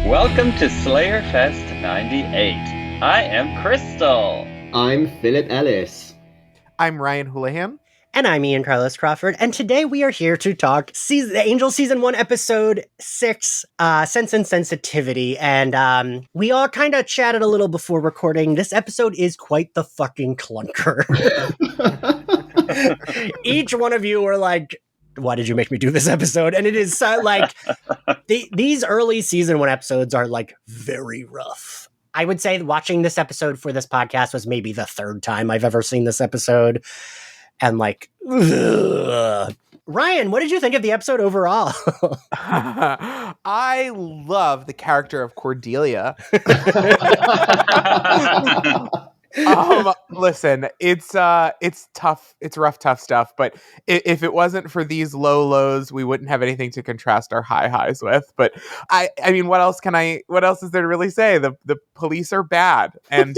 Welcome to Slayerfest 98. I am Crystal. I'm Philip Ellis. I'm Ryan Houlihan. And I'm Ian Carlos Crawford. And today we are here to talk Angel Season 1, Episode 6, Sense and Sensitivity. And we all kind of chatted a little before recording. This episode is quite the fucking clunker. Each one of you were like, why did you make me do this episode? And it is these early Season 1 episodes are like very rough. I would say watching this episode for this podcast was maybe the third time I've ever seen this episode. And like, ugh. Ryan, what did you think of the episode overall? I love the character of Cordelia. Listen, it's tough. It's rough, tough stuff. But if it wasn't for these low lows, we wouldn't have anything to contrast our high highs with. But I mean, what else is there to really say? The police are bad, and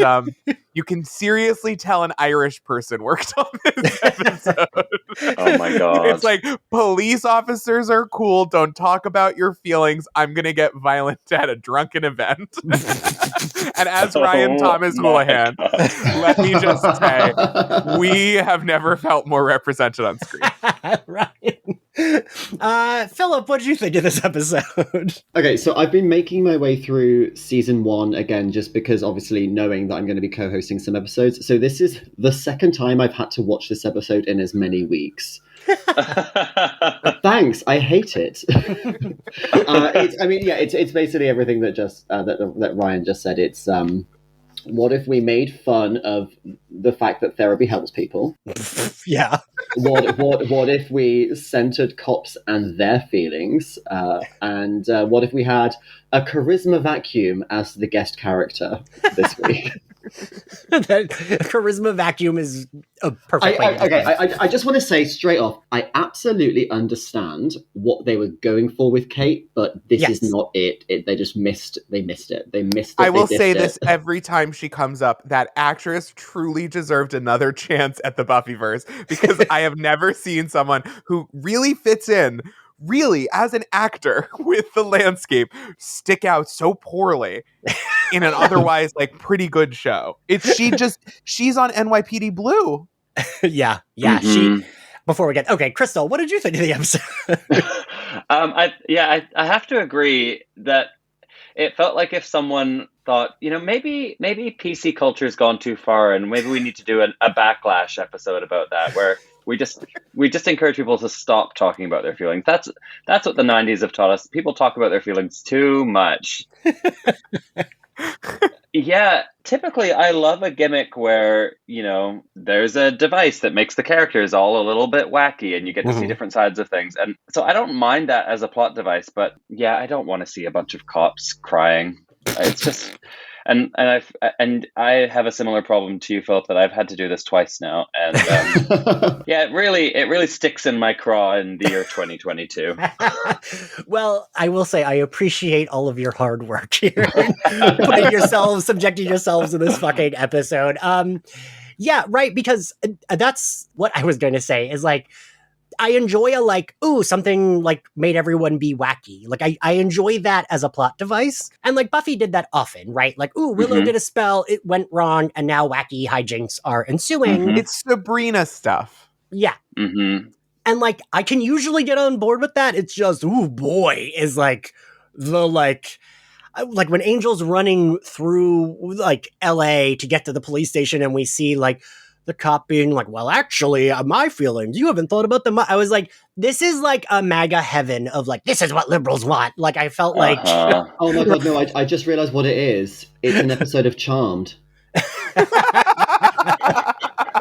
you can seriously tell an Irish person worked on this episode. Oh my god! It's like, police officers are cool. Don't talk about your feelings. I'm gonna get violent at a drunken event. And as Ryan Thomas Houlihan, let me just say, we have never felt more represented on screen. Ryan. Philip, what did you think of this episode? Okay, so I've been making my way through Season 1 again, just because obviously knowing that I'm going to be co-hosting some episodes. So this is the second time I've had to watch this episode in as many weeks. Thanks, I hate it. It's basically everything that that Ryan just said. It's what if we made fun of the fact that therapy helps people? Yeah. What if we centered cops and their feelings? And what if we had a charisma vacuum as the guest character this week? That charisma vacuum is a perfect way. I just want to say straight off, I absolutely understand what they were going for with Kate, but this is not it. They just missed it. I will say this every time she comes up, that actress truly deserved another chance at the Buffyverse, because I have never seen someone who really fits in, really, as an actor with the landscape, stick out so poorly in an otherwise like pretty good show. She's on NYPD Blue. Yeah. Mm-hmm. Before we get Crystal, what did you think of the episode? I have to agree that it felt like if someone thought, maybe PC culture's gone too far, and maybe we need to do a backlash episode about that, where we just encourage people to stop talking about their feelings. That's what the 90s have taught us. People talk about their feelings too much. Yeah, typically I love a gimmick where, there's a device that makes the characters all a little bit wacky and you get to see different sides of things. And so I don't mind that as a plot device, but yeah, I don't want to see a bunch of cops crying. It's just... And I have a similar problem to you, Philip, that I've had to do this twice now, and it really sticks in my craw in the year 2022. Well, I will say I appreciate all of your hard work here, subjecting yourselves to this fucking episode. Because that's what I was going to say. Is like, I enjoy something like made everyone be wacky. Like I enjoy that as a plot device. And like Buffy did that often, right? Like, Willow did a spell, it went wrong, and now wacky hijinks are ensuing. Mm-hmm. It's Sabrina stuff. Yeah. Mm-hmm. And like, I can usually get on board with that. It's just, is like the like when Angel's running through like LA to get to the police station and we see like the cop being like, well, actually, my feelings, you haven't thought about them. I was like, this is like a MAGA heaven of like, this is what liberals want. Like, I felt like... Oh my God, no, I just realized what it is. It's an episode of Charmed.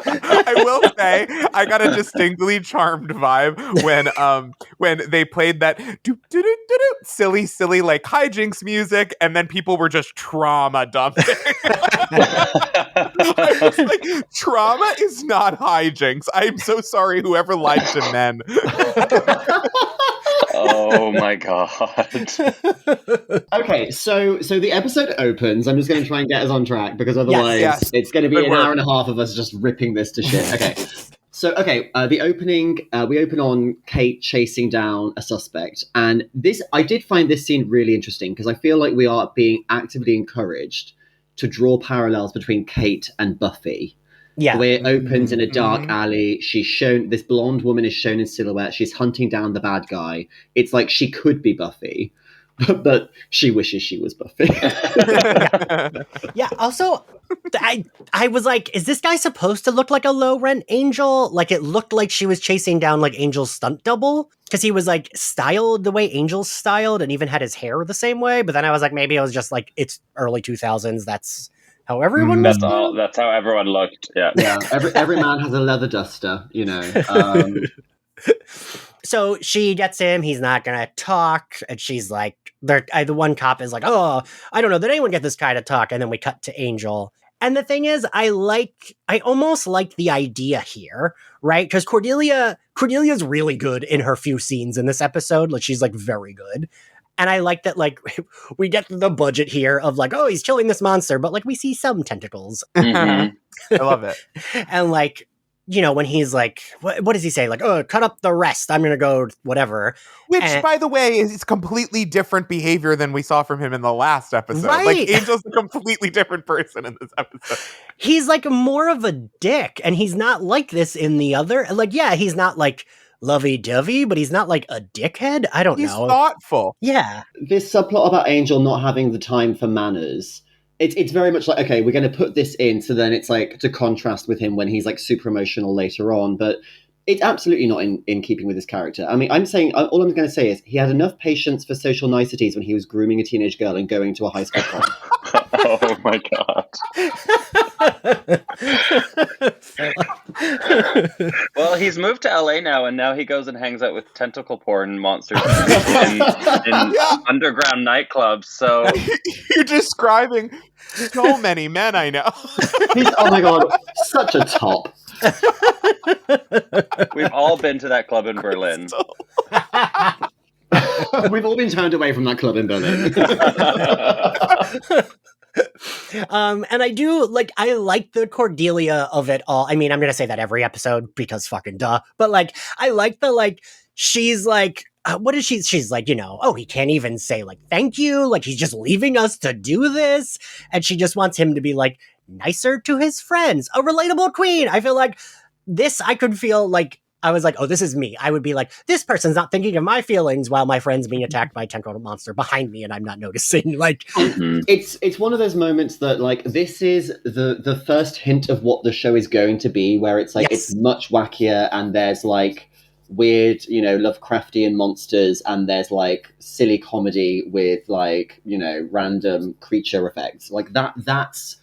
I will say, I got a distinctly Charmed vibe when they played that silly like hijinks music, and then people were just trauma dumping. I was like, trauma is not hijinks. I'm so sorry, whoever lied to men. Oh my god. Okay, so the episode opens. I'm just going to try and get us on track, because otherwise Yes. it's going to be Good an work. hour and a half of us just ripping this to shit. Okay. So So, okay, the opening, we open on Kate chasing down a suspect. And I did find this scene really interesting because I feel like we are being actively encouraged to draw parallels between Kate and Buffy. Yeah. The way it opens in a dark alley, this blonde woman is shown in silhouette. She's hunting down the bad guy. It's like she could be Buffy, but she wishes she was Buffy. Yeah. Also, I was like, is this guy supposed to look like a low rent Angel? Like, it looked like she was chasing down like Angel's stunt double because he was like styled the way Angel's styled and even had his hair the same way. But then I was like, maybe it was just like it's early 2000s. That's how everyone was. That's how everyone looked. Yeah. Yeah. Every man has a leather duster, you know. So she gets him. He's not gonna talk, and she's like, the one cop is like, "Oh, I don't know that anyone get this guy to talk." And then we cut to Angel. And the thing is, I almost like the idea here, right? Because Cordelia's really good in her few scenes in this episode. Like, she's like very good. And I like that, like, we get the budget here of like, oh, he's killing this monster, but like we see some tentacles. I love it. And like, you know, when he's like, what does he say? Like, oh, cut up the rest. I'm going to go whatever. Which, by the way, is completely different behavior than we saw from him in the last episode. Right. Like, Angel's a completely different person in this episode. He's like more of a dick, and he's not like this in the other. Like, yeah, he's not like lovey-dovey, but he's not like a dickhead. I don't know. He's thoughtful. Yeah. This subplot about Angel not having the time for manners, it's very much like, okay, we're going to put this in, so then it's like to contrast with him when he's like super emotional later on, but it's absolutely not in keeping with his character. I mean, all I'm going to say is he had enough patience for social niceties when he was grooming a teenage girl and going to a high school prom. Oh my god. Well, he's moved to LA now, and now he goes and hangs out with tentacle porn monsters in underground nightclubs. So you're describing so many men I know. Oh my god, such a top. We've all been to that club in Berlin. We've all been turned away from that club in Berlin. And I like the Cordelia of it all. I mean, I'm going to say that every episode because fucking duh. But like, I like she's like, what is she? She's like, you know, oh, he can't even say like, thank you. Like, he's just leaving us to do this. And she just wants him to be like nicer to his friends. A relatable queen. I feel like this, I could feel like, I was like, oh, this is me. I would be like, this person's not thinking of my feelings while my friend's being attacked by a tentacle monster behind me and I'm not noticing. Like, it's one of those moments that like this is the first hint of what the show is going to be, where it's like It's much wackier and there's like weird, you know, Lovecraftian monsters and there's like silly comedy with like, you know, random creature effects like that. That's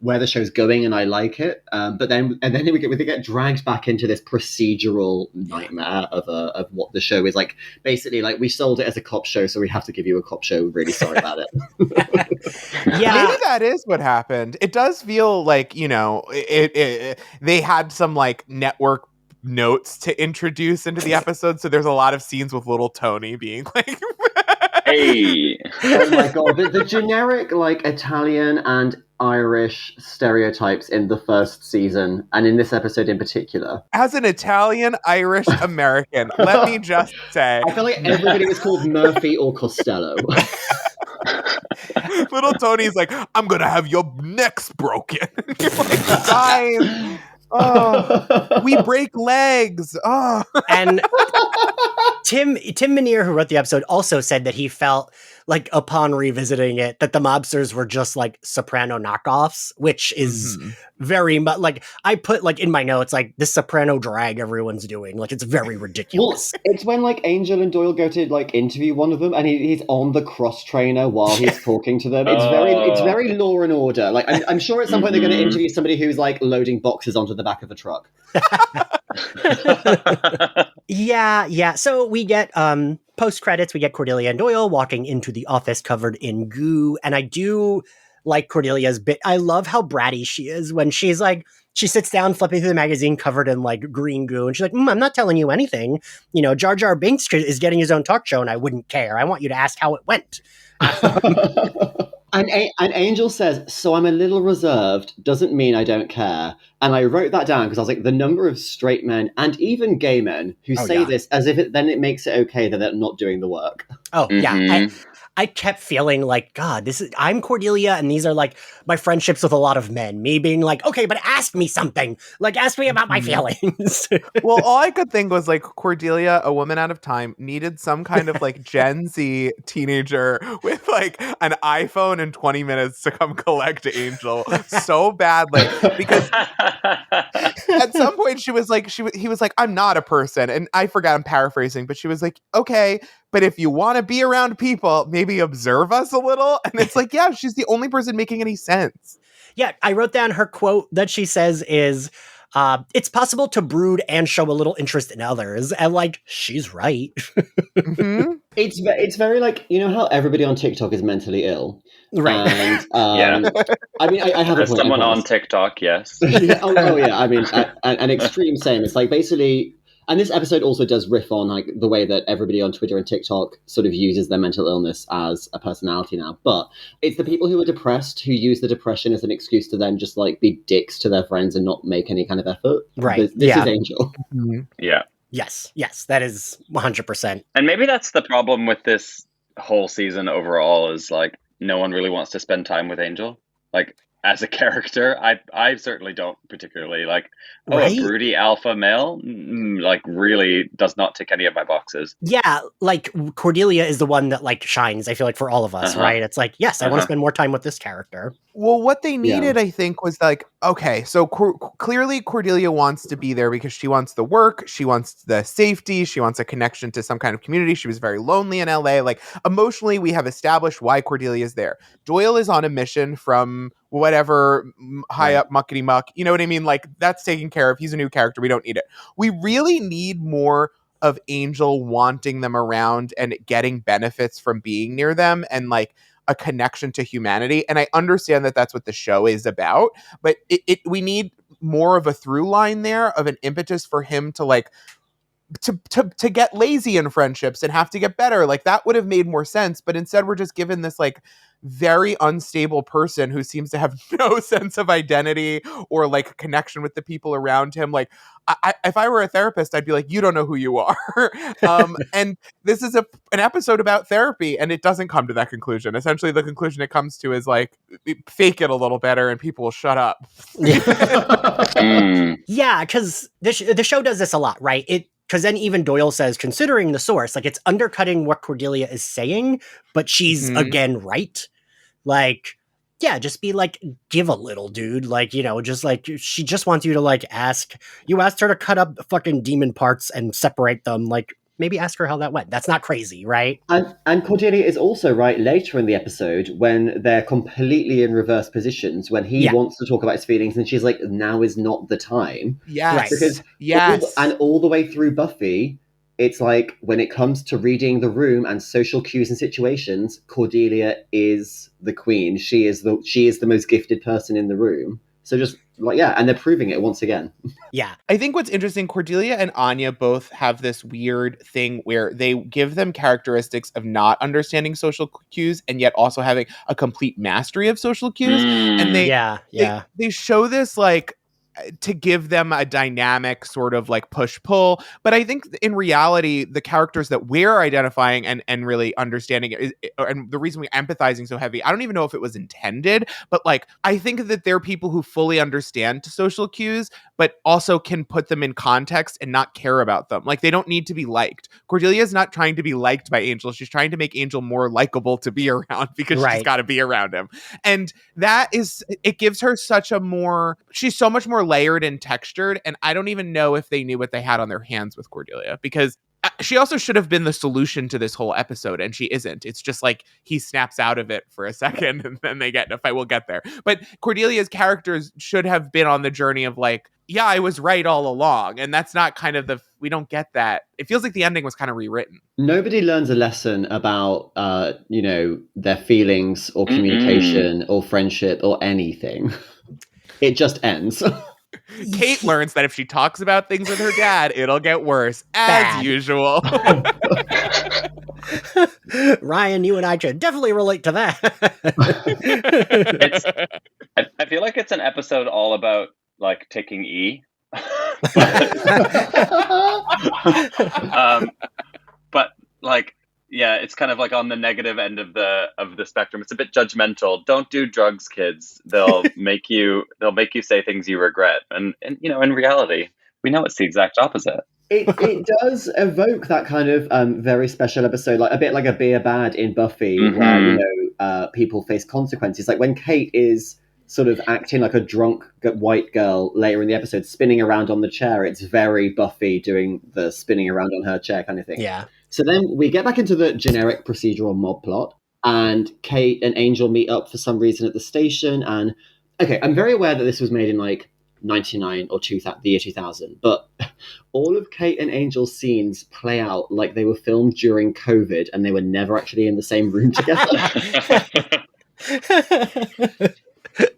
where the show's going, and I like it. But then we get dragged back into this procedural nightmare of what the show is like. Basically, like we sold it as a cop show, so we have to give you a cop show. Really sorry about it. Yeah, maybe that is what happened. It does feel like, you know, they had some like network notes to introduce into the episode, so there's a lot of scenes with little Tony being like. Hey. Oh my god, the generic like Italian and Irish stereotypes in the first season and in this episode in particular. As an Italian Irish American, let me just say, I feel like everybody was called Murphy or Costello. Little Tony's like, I'm gonna have your necks broken. You're like, guys. Oh, we break legs. Oh, and Tim Minear, who wrote the episode, also said that he felt like upon revisiting it that the mobsters were just like Soprano knockoffs, which is very much like I put like in my notes like the Soprano drag everyone's doing. Like it's very ridiculous. Well, it's when like Angel and Doyle go to like interview one of them, and he's on the cross trainer while he's talking to them. It's very Law and Order. Like I'm sure at some point they're going to interview somebody who's like loading boxes onto the back of a truck. Yeah. So we get post credits. We get Cordelia and Doyle walking into the office covered in goo, and I do like Cordelia's bit. I love how bratty she is when she's like, she sits down flipping through the magazine covered in like green goo, and she's like, I'm not telling you anything. You know, Jar Jar Binks is getting his own talk show, and I wouldn't care. I want you to ask how it went. And Angel says, so I'm a little reserved, doesn't mean I don't care. And I wrote that down because I was like, the number of straight men and even gay men who say this as if it makes it okay that they're not doing the work. Oh, yeah. I kept feeling like, God, I'm Cordelia, and these are like my friendships with a lot of men. Me being like, okay, but ask me something. Like, ask me about my feelings. Well, all I could think was like Cordelia, a woman out of time, needed some kind of like Gen Z teenager with like an iPhone in 20 minutes to come collect Angel so badly, because at some point he was like, I'm not a person. And I forgot, I'm paraphrasing, but she was like, okay, but if you want to be around people, maybe observe us a little. And it's like, yeah, she's the only person making any sense. Yeah, I wrote down her quote that she says is, it's possible to brood and show a little interest in others. And like, she's right. Mm-hmm. It's very like, you know how everybody on TikTok is mentally ill? Right. And, yeah. I mean, I have As someone on TikTok, yes. Yeah, yeah. I mean, an extreme same. It's like basically... And this episode also does riff on like the way that everybody on Twitter and TikTok sort of uses their mental illness as a personality now. But it's the people who are depressed who use the depression as an excuse to then just like be dicks to their friends and not make any kind of effort. Right. This is Angel. Yeah. Yes, that is 100%. And maybe that's the problem with this whole season overall, is like no one really wants to spend time with Angel. Like, as a character, I certainly don't particularly like. Right? A broody alpha male, like, really does not tick any of my boxes. Yeah, like Cordelia is the one that like shines, I feel like, for all of us, right? It's like, yes, I want to spend more time with this character. Well, what they needed, I think, was like, okay, so clearly Cordelia wants to be there because she wants the work, she wants the safety, she wants a connection to some kind of community. She was very lonely in LA. Like, emotionally, we have established why Cordelia is there. Doyle is on a mission from whatever high up muckety muck. You know what I mean? Like, that's taken care of. He's a new character. We don't need it. We really need more of Angel wanting them around and getting benefits from being near them, and like a connection to humanity. And I understand that that's what the show is about, but we need more of a through line there, of an impetus for him to like to get lazy in friendships and have to get better. Like, that would have made more sense. But instead we're just given this like very unstable person who seems to have no sense of identity or like connection with the people around him. Like, if I were a therapist, I'd be like, you don't know who you are. And this is an episode about therapy, and it doesn't come to that conclusion. Essentially, the conclusion it comes to is like, fake it a little better and people will shut up. Yeah, because the show does this a lot, right? Because then even Doyle says, considering the source, like, it's undercutting what Cordelia is saying, but she's again right. Like, yeah, just be like, give a little, dude. Like, you know, just like, she just wants you to like you asked her to cut up fucking demon parts and separate them. Like, maybe ask her how that went. That's not crazy, right? And Cordelia is also right later in the episode when they're completely in reverse positions, when he wants to talk about his feelings and she's like, now is not the time. Yes. Right. Because all the way through Buffy, it's like, when it comes to reading the room and social cues and situations, Cordelia is the queen. She is the most gifted person in the room. So just like, yeah, and they're proving it once again. Yeah. I think what's interesting, Cordelia and Anya both have this weird thing where they give them characteristics of not understanding social cues and yet also having a complete mastery of social cues. And they show this like to give them a dynamic sort of like push-pull. But I think in reality, the characters that we're identifying and really understanding and the reason we're empathizing so heavy, I don't even know if it was intended, but like, I think that they're people who fully understand social cues, but also can put them in context and not care about them. Like, they don't need to be liked. Cordelia is not trying to be liked by Angel. She's trying to make Angel more likable to be around because she's got to be around him. And it gives her she's so much more layered and textured, and I don't even know if they knew what they had on their hands with Cordelia, because she also should have been the solution to this whole episode, and she isn't. It's just like he snaps out of it for a second and then they get in a fight. We'll get there. But Cordelia's characters should have been on the journey of like, yeah, I was right all along. And that's not kind of we don't get that. It feels like the ending was kind of rewritten. Nobody learns a lesson about, their feelings or communication or friendship or anything. It just ends. Kate learns that if she talks about things with her dad, it'll get worse, as usual. Ryan, you and I could definitely relate to that. I feel like it's an episode all about like taking E. But like, yeah, it's kind of like on the negative end of the spectrum. It's a bit judgmental. Don't do drugs, kids. They'll make you say things you regret. And you know, in reality, we know it's the exact opposite. It does evoke that kind of very special episode, like a bit like a Beer Bad in Buffy, where, you know, people face consequences. Like when Kate is sort of acting like a drunk white girl later in the episode, spinning around on the chair. It's very Buffy doing the spinning around on her chair kind of thing. Yeah. So then we get back into the generic procedural mob plot, and Kate and Angel meet up for some reason at the station. And okay, I'm very aware that this was made in like 99 or the year 2000, but all of Kate and Angel's scenes play out like they were filmed during COVID and they were never actually in the same room together.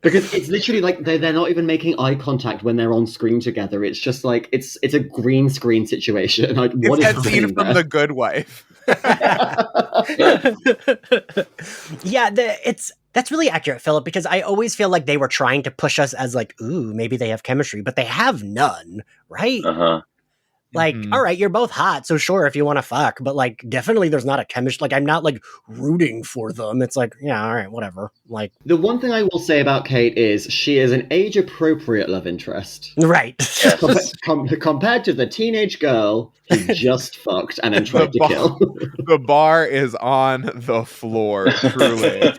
Because it's literally like they're not even making eye contact when they're on screen together. It's just like it's a green screen situation. Like, what it's is that scene from The Good Wife. Yeah, that's really accurate, Philip, because I always feel like they were trying to push us as like, ooh, maybe they have chemistry, but they have none, right? Like, all right, you're both hot, so sure, if you want to fuck, but like, definitely there's not a chemistry. Like, I'm not like rooting for them. It's like, yeah, all right, whatever. Like, the one thing I will say about Kate is she is an age-appropriate love interest. Right. Compared to the teenage girl he just fucked and then tried to kill. The bar is on the floor, truly.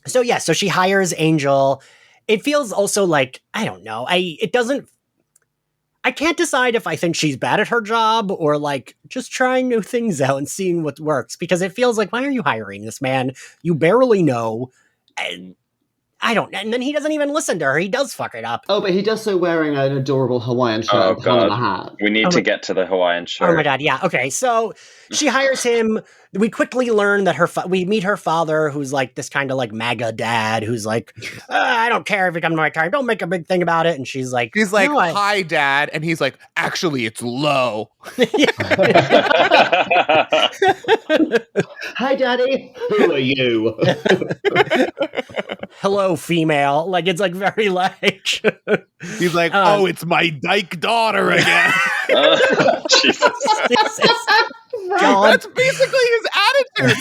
So she hires Angel. It feels also like, I don't know, I can't decide if I think she's bad at her job or like just trying new things out and seeing what works, because it feels like, why are you hiring this man you barely know? And and then he doesn't even listen to her. He does fuck it up. Oh, but he does so wearing an adorable Hawaiian shirt. Oh, God. And a hat. We need to get to the Hawaiian shirt. Oh my God, yeah. Okay, so she hires him. We quickly learn that we meet her father, who's like this kind of like MAGA dad, who's like, I don't care if you come to my car. Don't make a big thing about it. And she's like, no, hi, Dad. And he's like, actually, it's low. Hi, Daddy. Who are you? Hello, female. Like, it's like very like. He's like, oh, it's my dyke daughter again. Jesus. That's basically his attitude.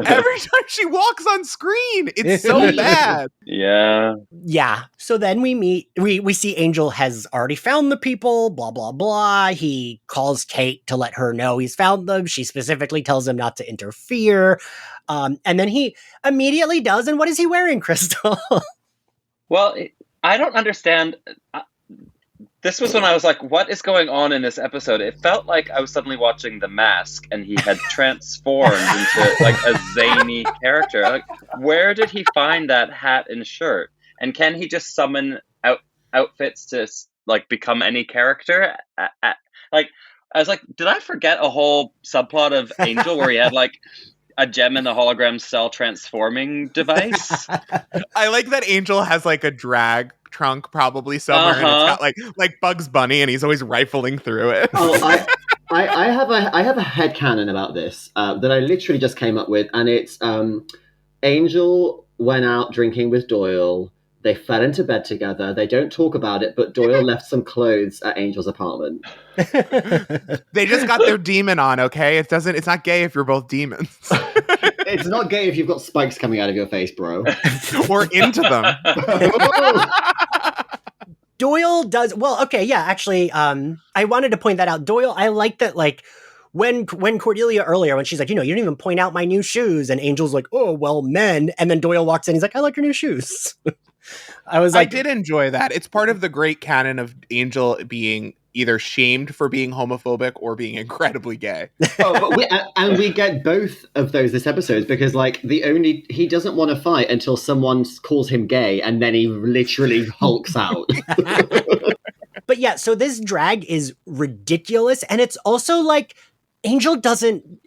Every time she walks on screen, it's so bad. Yeah. Yeah. So then we see Angel has already found the people, blah, blah, blah. He calls Kate to let her know he's found them. She specifically tells him not to interfere. And then he immediately does. And what is he wearing, Crystal? Well, I don't understand. This was when I was like, what is going on in this episode? It felt like I was suddenly watching The Mask and he had transformed into like a zany character. Like, where did he find that hat and shirt? And can he just summon outfits to like become any character? Like, I was like, did I forget a whole subplot of Angel where he had like a gem in the hologram cell transforming device? I like that Angel has like a drag trunk probably somewhere, and it's got like Bugs Bunny, and he's always rifling through it. Oh, I have a headcanon about this that I literally just came up with, and it's Angel went out drinking with Doyle. They fell into bed together. They don't talk about it, but Doyle left some clothes at Angel's apartment. They just got their demon on, okay? It's not gay if you're both demons. It's not gay if you've got spikes coming out of your face, bro. Or into them. Doyle does well. Okay, yeah. Actually, I wanted to point that out. Doyle, I like that. Like when Cordelia earlier, when she's like, you didn't even point out my new shoes, and Angel's like, oh well, men, and then Doyle walks in, he's like, I like your new shoes. I did enjoy that. It's part of the great canon of Angel being either shamed for being homophobic or being incredibly gay. Oh, but we get both of those this episode, because like he doesn't want to fight until someone calls him gay, and then he literally hulks out. But yeah, so this drag is ridiculous, and it's also like Angel doesn't.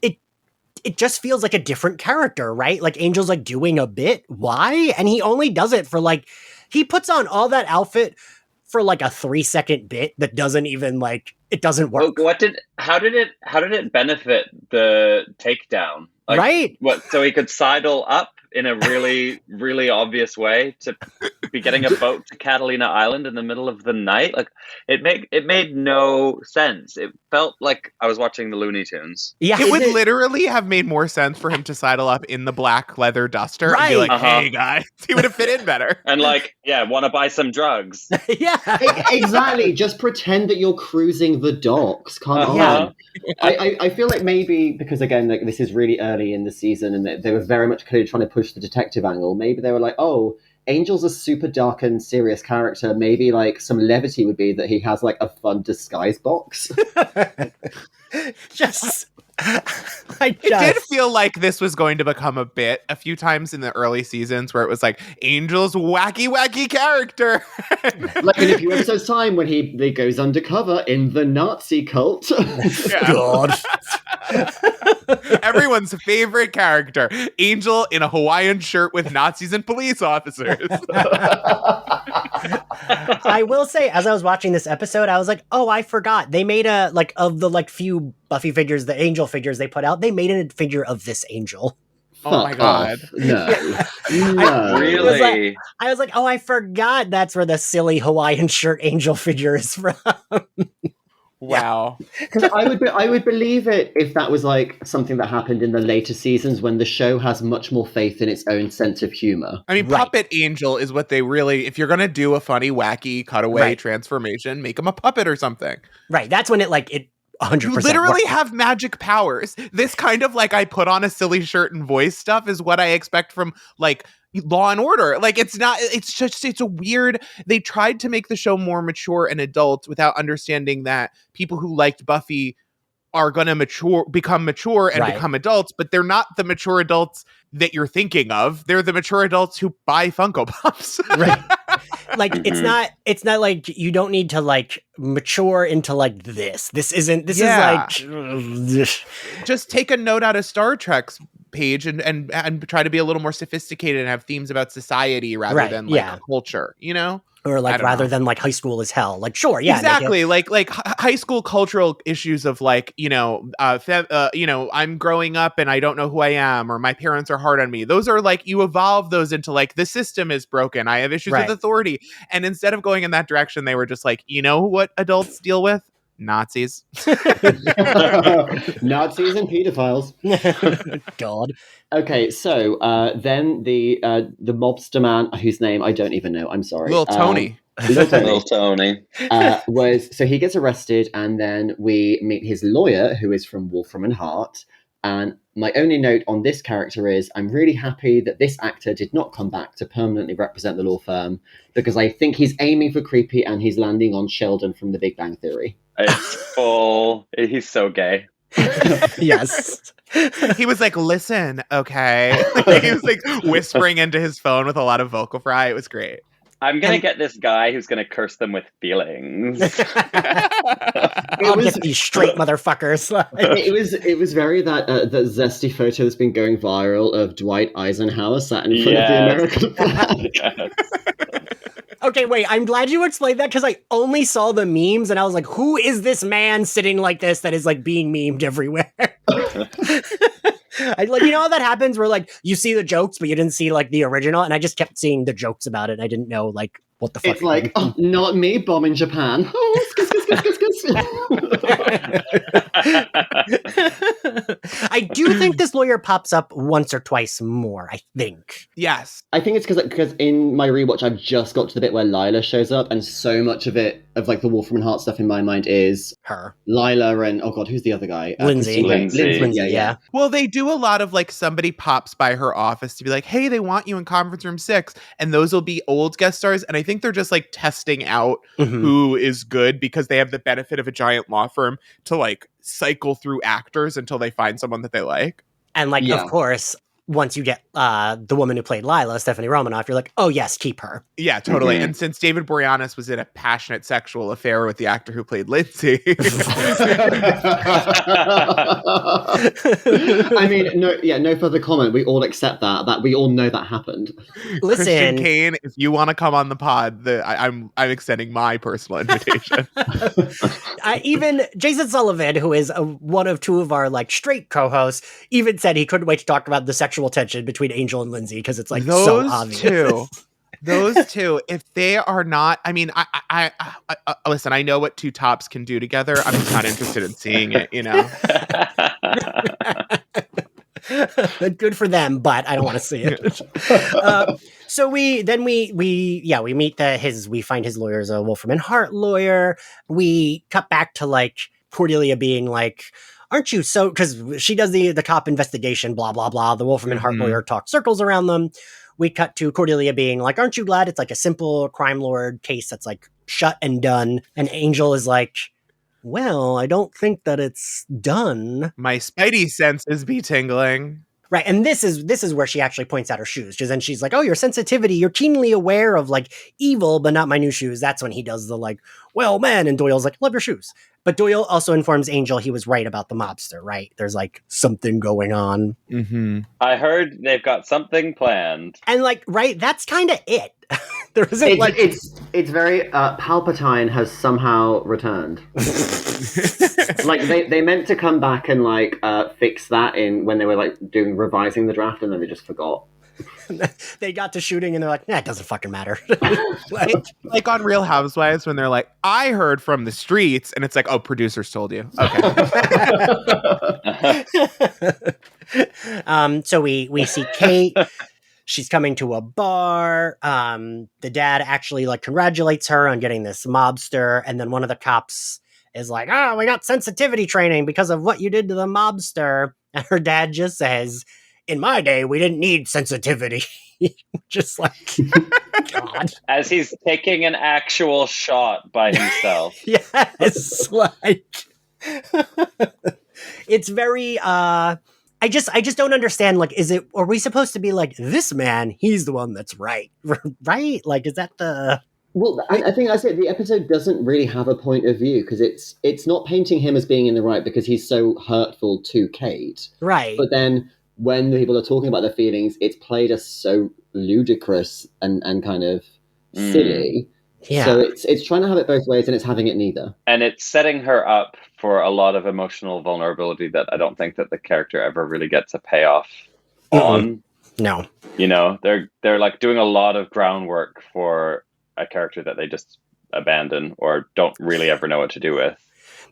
It just feels like a different character, right? Like Angel's like doing a bit. Why? And he only does it for like, he puts on all that outfit for like a 3-second bit that doesn't even like, it doesn't work. How did it benefit the takedown? Like, right? What? So he could sidle up in a really, really obvious way to be getting a boat to Catalina Island in the middle of the night. Like it made no sense. It felt like I was watching the Looney Tunes. Yeah, it would literally have made more sense for him to sidle up in the black leather duster and be like, "Hey guys," he would have fit in better. And like, yeah, want to buy some drugs? Yeah, exactly. Just pretend that you're cruising the docks. Come on. I feel like maybe because again, like this is really early in the season, and they were very much clearly trying to push the detective angle. Maybe they were like, oh, Angel's a super dark and serious character. Maybe like some levity would be that he has like a fun disguise box. It did feel like this was going to become a bit a few times in the early seasons where it was like Angel's wacky character. Like in a few episodes' time when he goes undercover in the Nazi cult. God. Everyone's favorite character, Angel in a Hawaiian shirt with Nazis and police officers. I will say, as I was watching this episode, I was like, oh, I forgot. They made a, like, of the, like, few Buffy figures, the Angel figures they put out, they made a figure of this Angel. Oh my God. No. Really? I was like, oh, I forgot that's where the silly Hawaiian shirt Angel figure is from. Wow. Because I would believe it if that was like something that happened in the later seasons when the show has much more faith in its own sense of humor. I mean, Puppet Angel is what they really, if you're going to do a funny, wacky cutaway transformation, make him a puppet or something. Right. That's when it 100% You literally works. have magic powers. This kind of like I put on a silly shirt and voice stuff is what I expect from like Law and Order. Like it's a weird, they tried to make the show more mature and adult without understanding that people who liked Buffy are going to become mature and become adults, but they're not the mature adults that you're thinking of. They're the mature adults who buy Funko Pops. Right. Like it's not like you don't need to like mature into like this. This is like just take a note out of Star Trek's page and try to be a little more sophisticated and have themes about society rather than like culture, you know? Or like rather than like high school is hell. Like sure, yeah, exactly. Like high school cultural issues of like I'm growing up and I don't know who I am, or my parents are hard on me. Those are like you evolve those into like the system is broken. I have issues with authority, and instead of going in that direction, they were just like, you know what adults deal with? Nazis. Nazis and pedophiles. God. Okay, so then the mobster man, whose name I don't even know, I'm sorry. Little Tony. Little Tony. So he gets arrested, and then we meet his lawyer, who is from Wolfram and Hart. And my only note on this character is I'm really happy that this actor did not come back to permanently represent the law firm, because I think he's aiming for creepy and he's landing on Sheldon from The Big Bang Theory. He's so gay. Yes. He was like, listen, okay. He was like whispering into his phone with a lot of vocal fry. It was great. I'm going to get this guy who's going to curse them with feelings. I'll get these straight motherfuckers. It was very that zesty photo that's been going viral of Dwight Eisenhower sat in front of the American flag. Yes. Okay, wait, I'm glad you explained that because I only saw the memes and I was like, who is this man sitting like this that is like being memed everywhere? I like, you know how that happens where like you see the jokes but you didn't see like the original, and I just kept seeing the jokes about it and I didn't know like what the fuck. It's like, oh, not me bombing Japan. I do think this lawyer pops up once or twice more, I think. Yes. I think it's because in my rewatch, I've just got to the bit where Lila shows up, and so much of it, of like the Wolfram and Hart stuff in my mind is her. Lila and, oh God, who's the other guy? Lindsay. Yeah. Well, they do a lot of like somebody pops by her office to be like, hey, they want you in conference room 6. And those will be old guest stars. And I think they're just like testing out who is good because they have the benefit of a giant law firm to like cycle through actors until they find someone that they like. And like, of course, once you get the woman who played Lila, Stephanie Romanoff, you're like, oh yes, keep her. Yeah, totally. And since David Boreanaz was in a passionate sexual affair with the actor who played Lindsay, I mean, no further comment. We all accept that we all know that happened. Listen, Christian Kane, if you want to come on the pod, I'm extending my personal invitation. Even Jason Sullivan, who is one of two of our like straight co-hosts, even said he couldn't wait to talk about the sexual tension between Angel and Lindsay because it's like so obvious. Those two, if they are not, I mean, I listen, I know what two tops can do together. I'm just not interested in seeing it, you know? Good for them, but I don't want to see it. So we find his lawyer is a Wolfram and Hart lawyer. We cut back to like Cordelia being like, aren't you so, because she does the cop investigation, blah, blah, blah. The Wolfram and Hart lawyer talks circles around them. We cut to Cordelia being like, aren't you glad it's like a simple crime lord case that's like shut and done? And Angel is like, well, I don't think that it's done. My spidey senses be tingling. Right. And this is where she actually points out her shoes. Because then she's like, oh, your sensitivity, you're keenly aware of like evil, but not my new shoes. That's when he does the like, well, man. And Doyle's like, love your shoes. But Doyle also informs Angel he was right about the mobster, right? There's like something going on. Mm-hmm. I heard they've got something planned. And like, right, that's kind of it. There isn't it's very Palpatine has somehow returned. Like they meant to come back and like fix that in when they were like revising the draft, and then they just forgot. They got to shooting and they're like, nah, it doesn't fucking matter. like on Real Housewives when they're like, I heard from the streets, and it's like, oh, producers told you. Okay. So we see Kate. She's coming to a bar. The dad actually like congratulates her on getting this mobster, and then one of the cops is like, oh, we got sensitivity training because of what you did to the mobster. And her dad just says, in my day, we didn't need sensitivity. Just like, God. As he's taking an actual shot by himself. Yes, like, it's very, I just don't understand, like, are we supposed to be like, this man, he's the one that's right, right? Like, is that the... Well, I think that's it. The episode doesn't really have a point of view because it's not painting him as being in the right because he's so hurtful to Kate. Right. But then when the people are talking about their feelings, it's played as so ludicrous and kind of silly. Yeah. So it's trying to have it both ways and it's having it neither. And it's setting her up for a lot of emotional vulnerability that I don't think that the character ever really gets a payoff on. No. You know, they're like doing a lot of groundwork for a character that they just abandon or don't really ever know what to do with.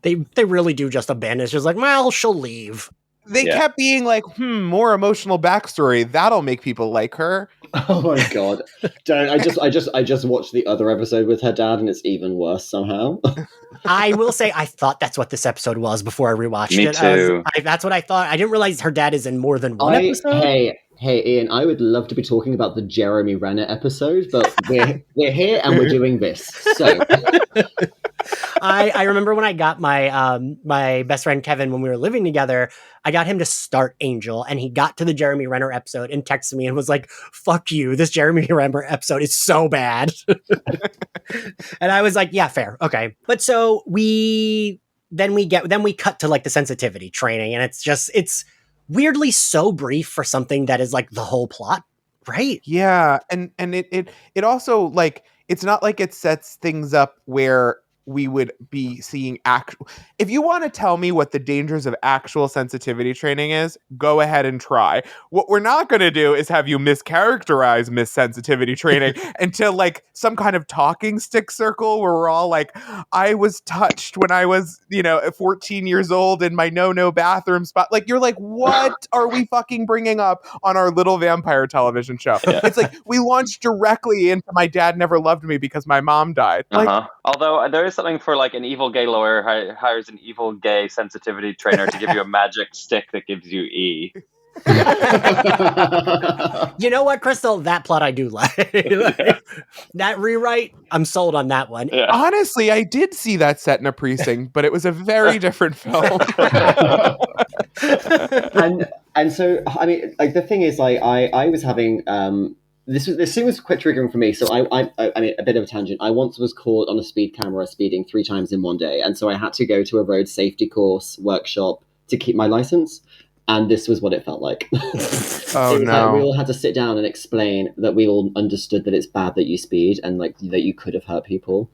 They really do just abandon. It's just like, well, she'll leave. They kept being like, more emotional backstory. That'll make people like her. Oh my God. Don't. I just watched the other episode with her dad and it's even worse somehow. I will say I thought that's what this episode was before I rewatched Me it. too. That's what I thought. I didn't realize her dad is in more than one episode. Hey, Ian, I would love to be talking about the Jeremy Renner episode, but we're here and we're doing this. So I remember when I got my my best friend Kevin when we were living together, I got him to start Angel, and he got to the Jeremy Renner episode and texted me and was like, "Fuck you! This Jeremy Renner episode is so bad." And I was like, "Yeah, fair, okay." But so we cut to like the sensitivity training, and it's weirdly so brief for something that is like the whole plot, right? Yeah, and it also like it's not like it sets things up where we would be seeing actual. If you want to tell me what the dangers of actual sensitivity training is, go ahead and try. What we're not going to do is have you mischaracterize Miss Sensitivity training into like some kind of talking stick circle where we're all like, I was touched when I was, 14 years old in my no bathroom spot. Like, you're like, what are we fucking bringing up on our little vampire television show? Yeah. It's like, we launched directly into my dad never loved me because my mom died. Like, although there is something for like an evil gay lawyer hires an evil gay sensitivity trainer to give you a magic stick that gives you E. You know what, Crystal? That plot I do like. That rewrite, I'm sold on that one. Yeah. Honestly, I did see that set in a precinct, but it was a very different film. and so, I mean, like the thing is, like I was having this scene was quite triggering for me. So I mean, a bit of a tangent. I once was caught on a speed camera speeding 3 times in one day, and so I had to go to a road safety course workshop to keep my license. And this was what it felt like. Oh, it was no. like we all had to sit down and explain that we all understood that it's bad that you speed and like that you could have hurt people.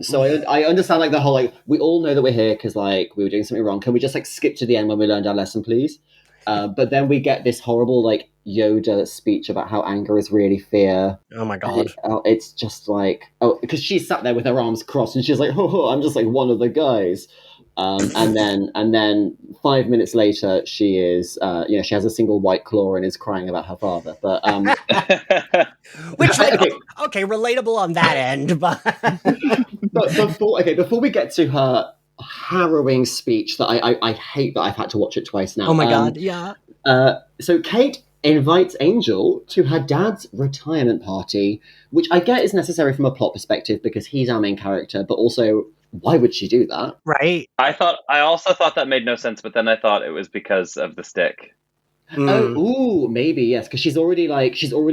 So I understand like the whole like we all know that we're here because like we were doing something wrong. Can we just like skip to the end when we learned our lesson, please? But then we get this horrible like Yoda speech about how anger is really fear. Oh my god! It's just like because she sat there with her arms crossed and she's like, oh, I'm just like one of the guys. And then 5 minutes later, she is, she has a single white claw and is crying about her father. But which, like, okay, relatable on that end. But before we get to her harrowing speech, that I hate that I've had to watch it twice now. Oh my god, yeah. So Kate invites Angel to her dad's retirement party, which I get is necessary from a plot perspective because he's our main character, but also, why would she do that? Right. I also thought that made no sense, but then I thought it was because of the stick. Maybe, yes, because she's already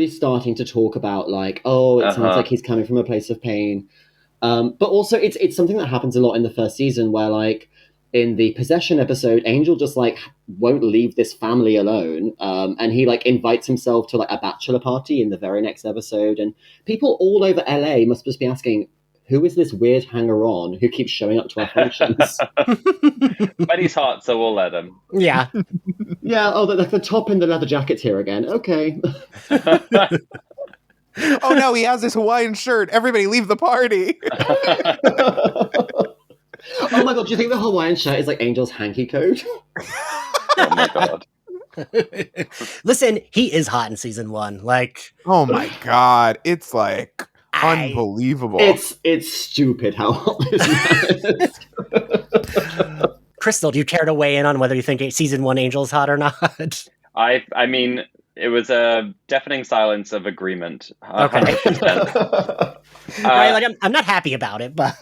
starting to talk about like, it sounds like he's coming from a place of pain. But also it's something that happens a lot in the first season where like in the possession episode, Angel just like won't leave this family alone. And he like invites himself to like a bachelor party in the very next episode. And people all over LA must just be asking, who is this weird hanger-on who keeps showing up to our functions? But he's hot, so we'll let him. Yeah. Yeah, the top in the leather jacket's here again. Okay. Oh no, he has this Hawaiian shirt. Everybody leave the party. Oh my god, do you think the Hawaiian shirt is like Angel's hanky coat? Oh my god. Listen, he is hot in season 1. Like, oh my god, it's like unbelievable. It's stupid how hot this man is. Crystal, do you care to weigh in on whether you think season 1 Angel's hot or not? I mean, it was a deafening silence of agreement. Okay. 100%. Right, like I'm not happy about it, but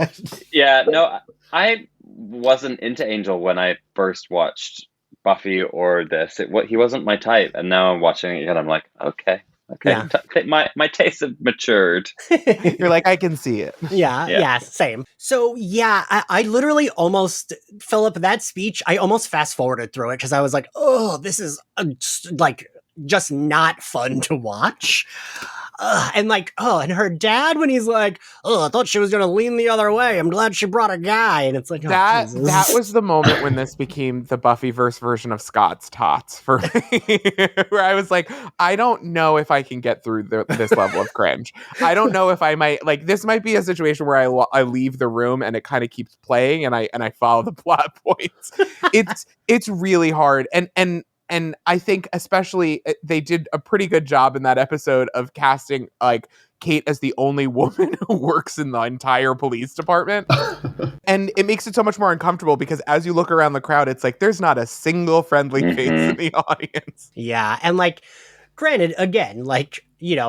yeah, no, I wasn't into Angel when I first watched Buffy or this. He wasn't my type, and now I'm watching it again. I'm like, okay, Yeah. My tastes have matured. You're like, I can see it. Yeah, same. So yeah, I literally almost, Philip, that speech, I almost fast forwarded through it because I was like, oh, this is like just not fun to watch. And her dad, when he's like, I thought she was going to lean the other way. I'm glad she brought a guy. And it's like, that was the moment when this became the Buffyverse version of Scott's Tots for me, where I was like, I don't know if I can get through this level of cringe. I don't know if I might, like, this might be a situation where I leave the room and it kind of keeps playing and I follow the plot points. It's really hard. And I think especially they did a pretty good job in that episode of casting like Kate as the only woman who works in the entire police department. And it makes it so much more uncomfortable because as you look around the crowd, it's like there's not a single friendly face in the audience. Yeah. And like, granted, again, like,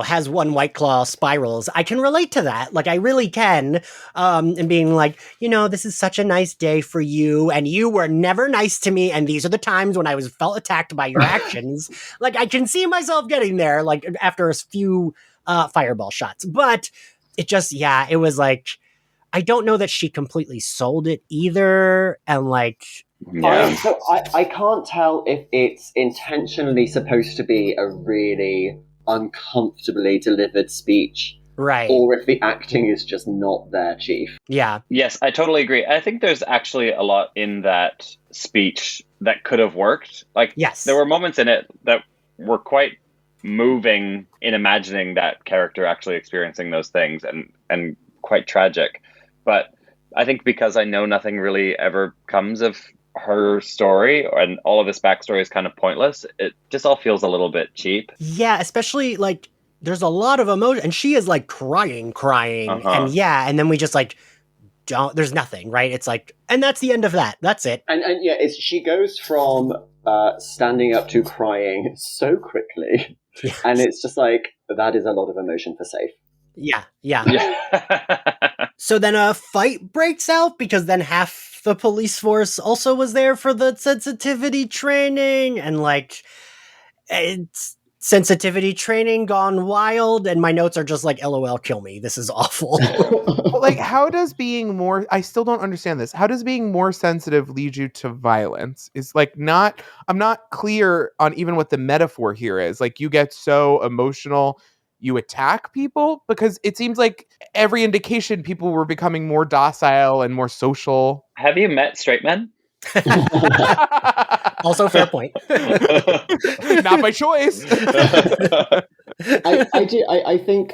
has one White Claw spirals. I can relate to that. Like, I really can. And being like, this is such a nice day for you. And you were never nice to me. And these are the times when I felt attacked by your actions. Like, I can see myself getting there, like, after a few fireball shots. But it just, it was like, I don't know that she completely sold it either. And like, yeah. I can't tell if it's intentionally supposed to be a really uncomfortably delivered speech, right, or if the acting is just not there, Chief. Yeah. Yes, I totally agree. I think there's actually a lot in that speech that could have worked. Like, yes, there were moments in it that were quite moving in imagining that character actually experiencing those things and quite tragic. But I think because I know nothing really ever comes of her story and all of this backstory is kind of pointless, it just all feels a little bit cheap. Yeah, especially like there's a lot of emotion and she is like crying and then we just like there's nothing, right? It's like, and that's the end of that. That's it. And she goes from standing up to crying so quickly. Yes. And it's just like, that is a lot of emotion for safe. Yeah. So then a fight breaks out because then half the police force also was there for the sensitivity training, and like it's sensitivity training gone wild, and my notes are just like, LOL, kill me. This is awful. But like, how does being more, I still don't understand this. How does being more sensitive lead you to violence? Is like not, I'm not clear on even what the metaphor here is. Like, you get so emotional, you attack people, because it seems like every indication people were becoming more docile and more social. Have you met straight men? Also, fair point. Not by choice. I think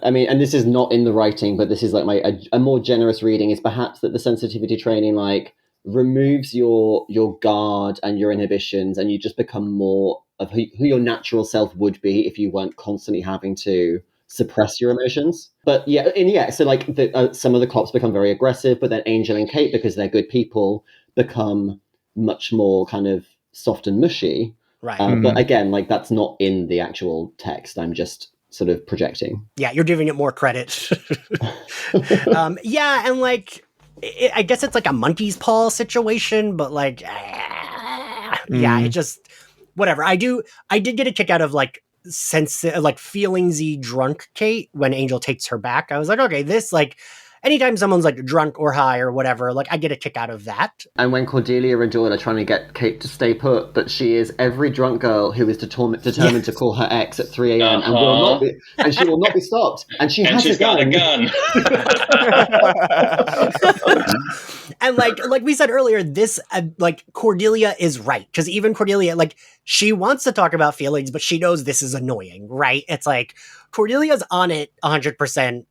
I mean, and this is not in the writing, but this is like a more generous reading is perhaps that the sensitivity training like removes your guard and your inhibitions, and you just become more of who your natural self would be if you weren't constantly having to suppress your emotions. But so like some of the cops become very aggressive, but then Angel and Kate, because they're good people, become much more kind of soft and mushy. Right. But again, like that's not in the actual text. I'm just sort of projecting. Yeah, you're giving it more credit. Yeah, and like, I guess it's like a monkey's paw situation, but like, yeah, it just, whatever. I did get a kick out of like like feelingsy drunk Kate when Angel takes her back. I was like, okay, this like, anytime someone's like drunk or high or whatever, like I get a kick out of that. And when Cordelia and Doyle are trying to get Kate to stay put, but she is every drunk girl who is determined to call her ex at 3 a.m. and will not be, and she will not be stopped. And she's got a gun. And like we said earlier, this like Cordelia is right, because even Cordelia, like, she wants to talk about feelings, but she knows this is annoying, right? It's like Cordelia's on it 100%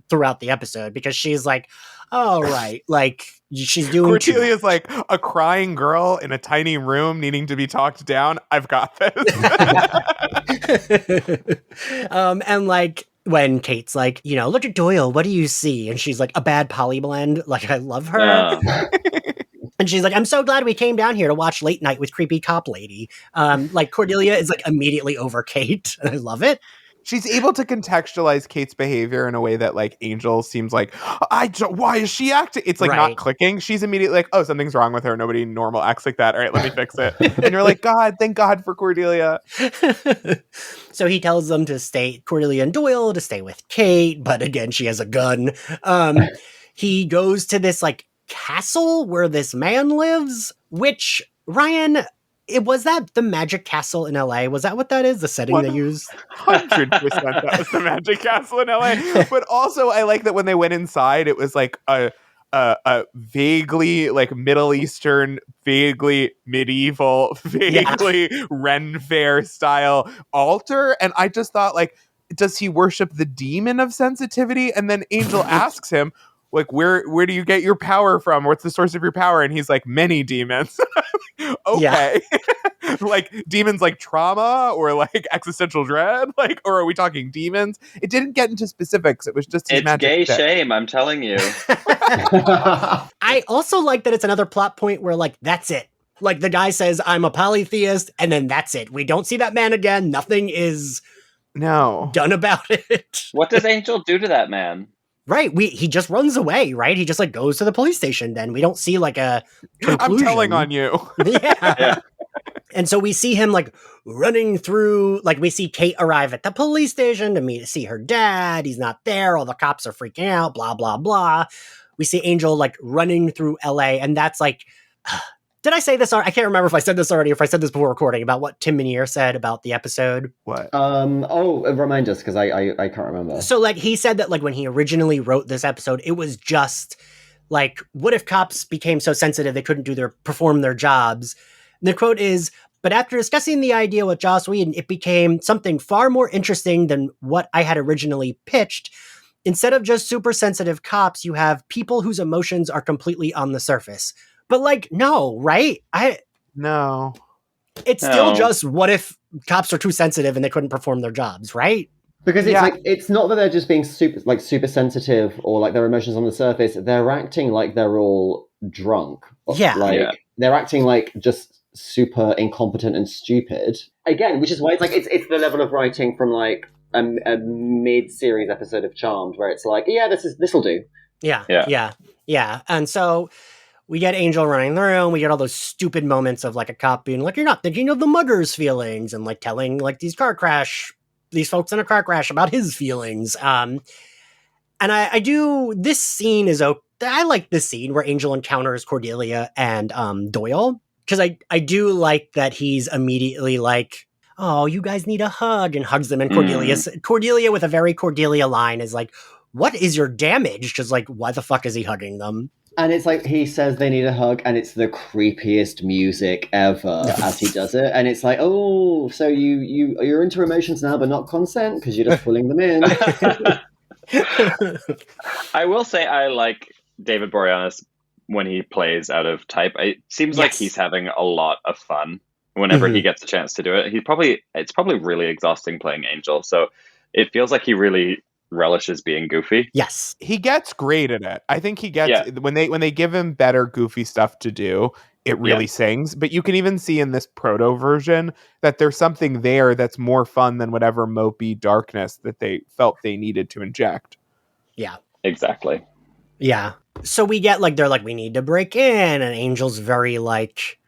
throughout the episode, because she's like, oh, right, like she's doing Cordelia's like a crying girl in a tiny room needing to be talked down. I've got this. And like when Kate's like, you know, look at Doyle, what do you see? And she's like, a bad poly blend. Like, I love her. And she's like, I'm so glad we came down here to watch Late Night with Creepy Cop Lady. Like Cordelia is like immediately over Kate. And I love it. She's able to contextualize Kate's behavior in a way that like Angel seems like, why is she acting? It's like not clicking. She's immediately like, oh, something's wrong with her. Nobody normal acts like that. All right, let me fix it. And you're like, God, thank God for Cordelia. So he tells them to stay, Cordelia and Doyle, to stay with Kate. But again, she has a gun. He goes to this like castle where this man lives, which, Ryan, was that the Magic Castle in LA? Was that what that is? The setting they used? 100% that was the Magic Castle in LA. But also, I like that when they went inside, it was like a vaguely like Middle Eastern, vaguely medieval, vaguely Ren Fair style altar. And I just thought, like, does he worship the demon of sensitivity? And then Angel asks him, like, where do you get your power from? What's the source of your power? And he's like, many demons. Okay. Like demons like trauma or like existential dread? Like, or are we talking demons? It didn't get into specifics. It was just his magic gay stick. shame, I'm telling you. I also like that it's another plot point where like, that's it. Like the guy says, I'm a polytheist, and then that's it. We don't see that man again. Nothing is done about it. What does Angel do to that man? Right, he just runs away, right? He just like goes to the police station. Then we don't see like a conclusion. I'm telling on you. Yeah. And so we see him like running through, like we see Kate arrive at the police station to see her dad. He's not there. All the cops are freaking out, blah, blah, blah. We see Angel like running through LA. And that's like, did I say this? I can't remember if I said this already, or if I said this before recording about what Tim Minear said about the episode. What? Remind us, because I can't remember. So like he said that like when he originally wrote this episode, it was just like, what if cops became so sensitive they couldn't perform their jobs? And the quote is, but after discussing the idea with Joss Whedon, it became something far more interesting than what I had originally pitched. Instead of just super sensitive cops, you have people whose emotions are completely on the surface. But like, no, right? No. It's still just, what if cops are too sensitive and they couldn't perform their jobs, right? Because it's like, it's not that they're just being super sensitive or like their emotions on the surface. They're acting like they're all drunk. They're acting like just super incompetent and stupid. Again, which is why it's like, it's the level of writing from like a mid-series episode of Charmed where it's like, yeah, this'll do. Yeah. And so we get Angel running the room. We get all those stupid moments of like a cop being like, "You're not thinking of the mugger's feelings," and like telling like these folks in a car crash about his feelings. And I do, this scene is okay. I like this scene where Angel encounters Cordelia and Doyle, because I do like that he's immediately like, "Oh, you guys need a hug," and hugs them. And Cordelia with a very Cordelia line is like, "What is your damage?" Because like, why the fuck is he hugging them? And it's like he says they need a hug, and it's the creepiest music ever as he does it. And it's like, oh, so you're into emotions now, but not consent because you're just pulling them in. I will say I like David Boreanaz when he plays out of type. It seems like he's having a lot of fun whenever he gets a chance to do it. It's probably really exhausting playing Angel, so it feels like he really relishes being goofy. Yes, he gets great at it. I think he gets when they give him better goofy stuff to do, it really sings. But you can even see in this proto version that there's something there that's more fun than whatever mopey darkness that they felt they needed to inject. Yeah, exactly. Yeah. So we get like, they're like, "We need to break in," and Angel's very like,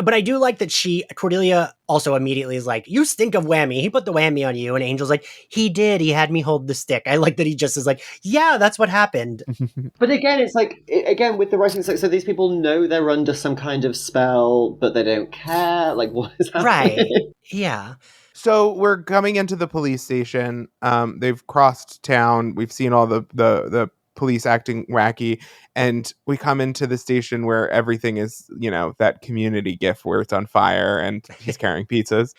but I do like that Cordelia also immediately is like, "You stink of whammy. He put the whammy on you." And Angel's like, "He did. He had me hold the stick." I like that he just is like, "Yeah, that's what happened." But again, it's like, again, with the writing, it's like, so these people know they're under some kind of spell, but they don't care. Like, what is happening? Right. Yeah. So we're coming into the police station. They've crossed town. We've seen all the police acting wacky, and we come into the station where everything is, that community gif where it's on fire and he's carrying pizzas.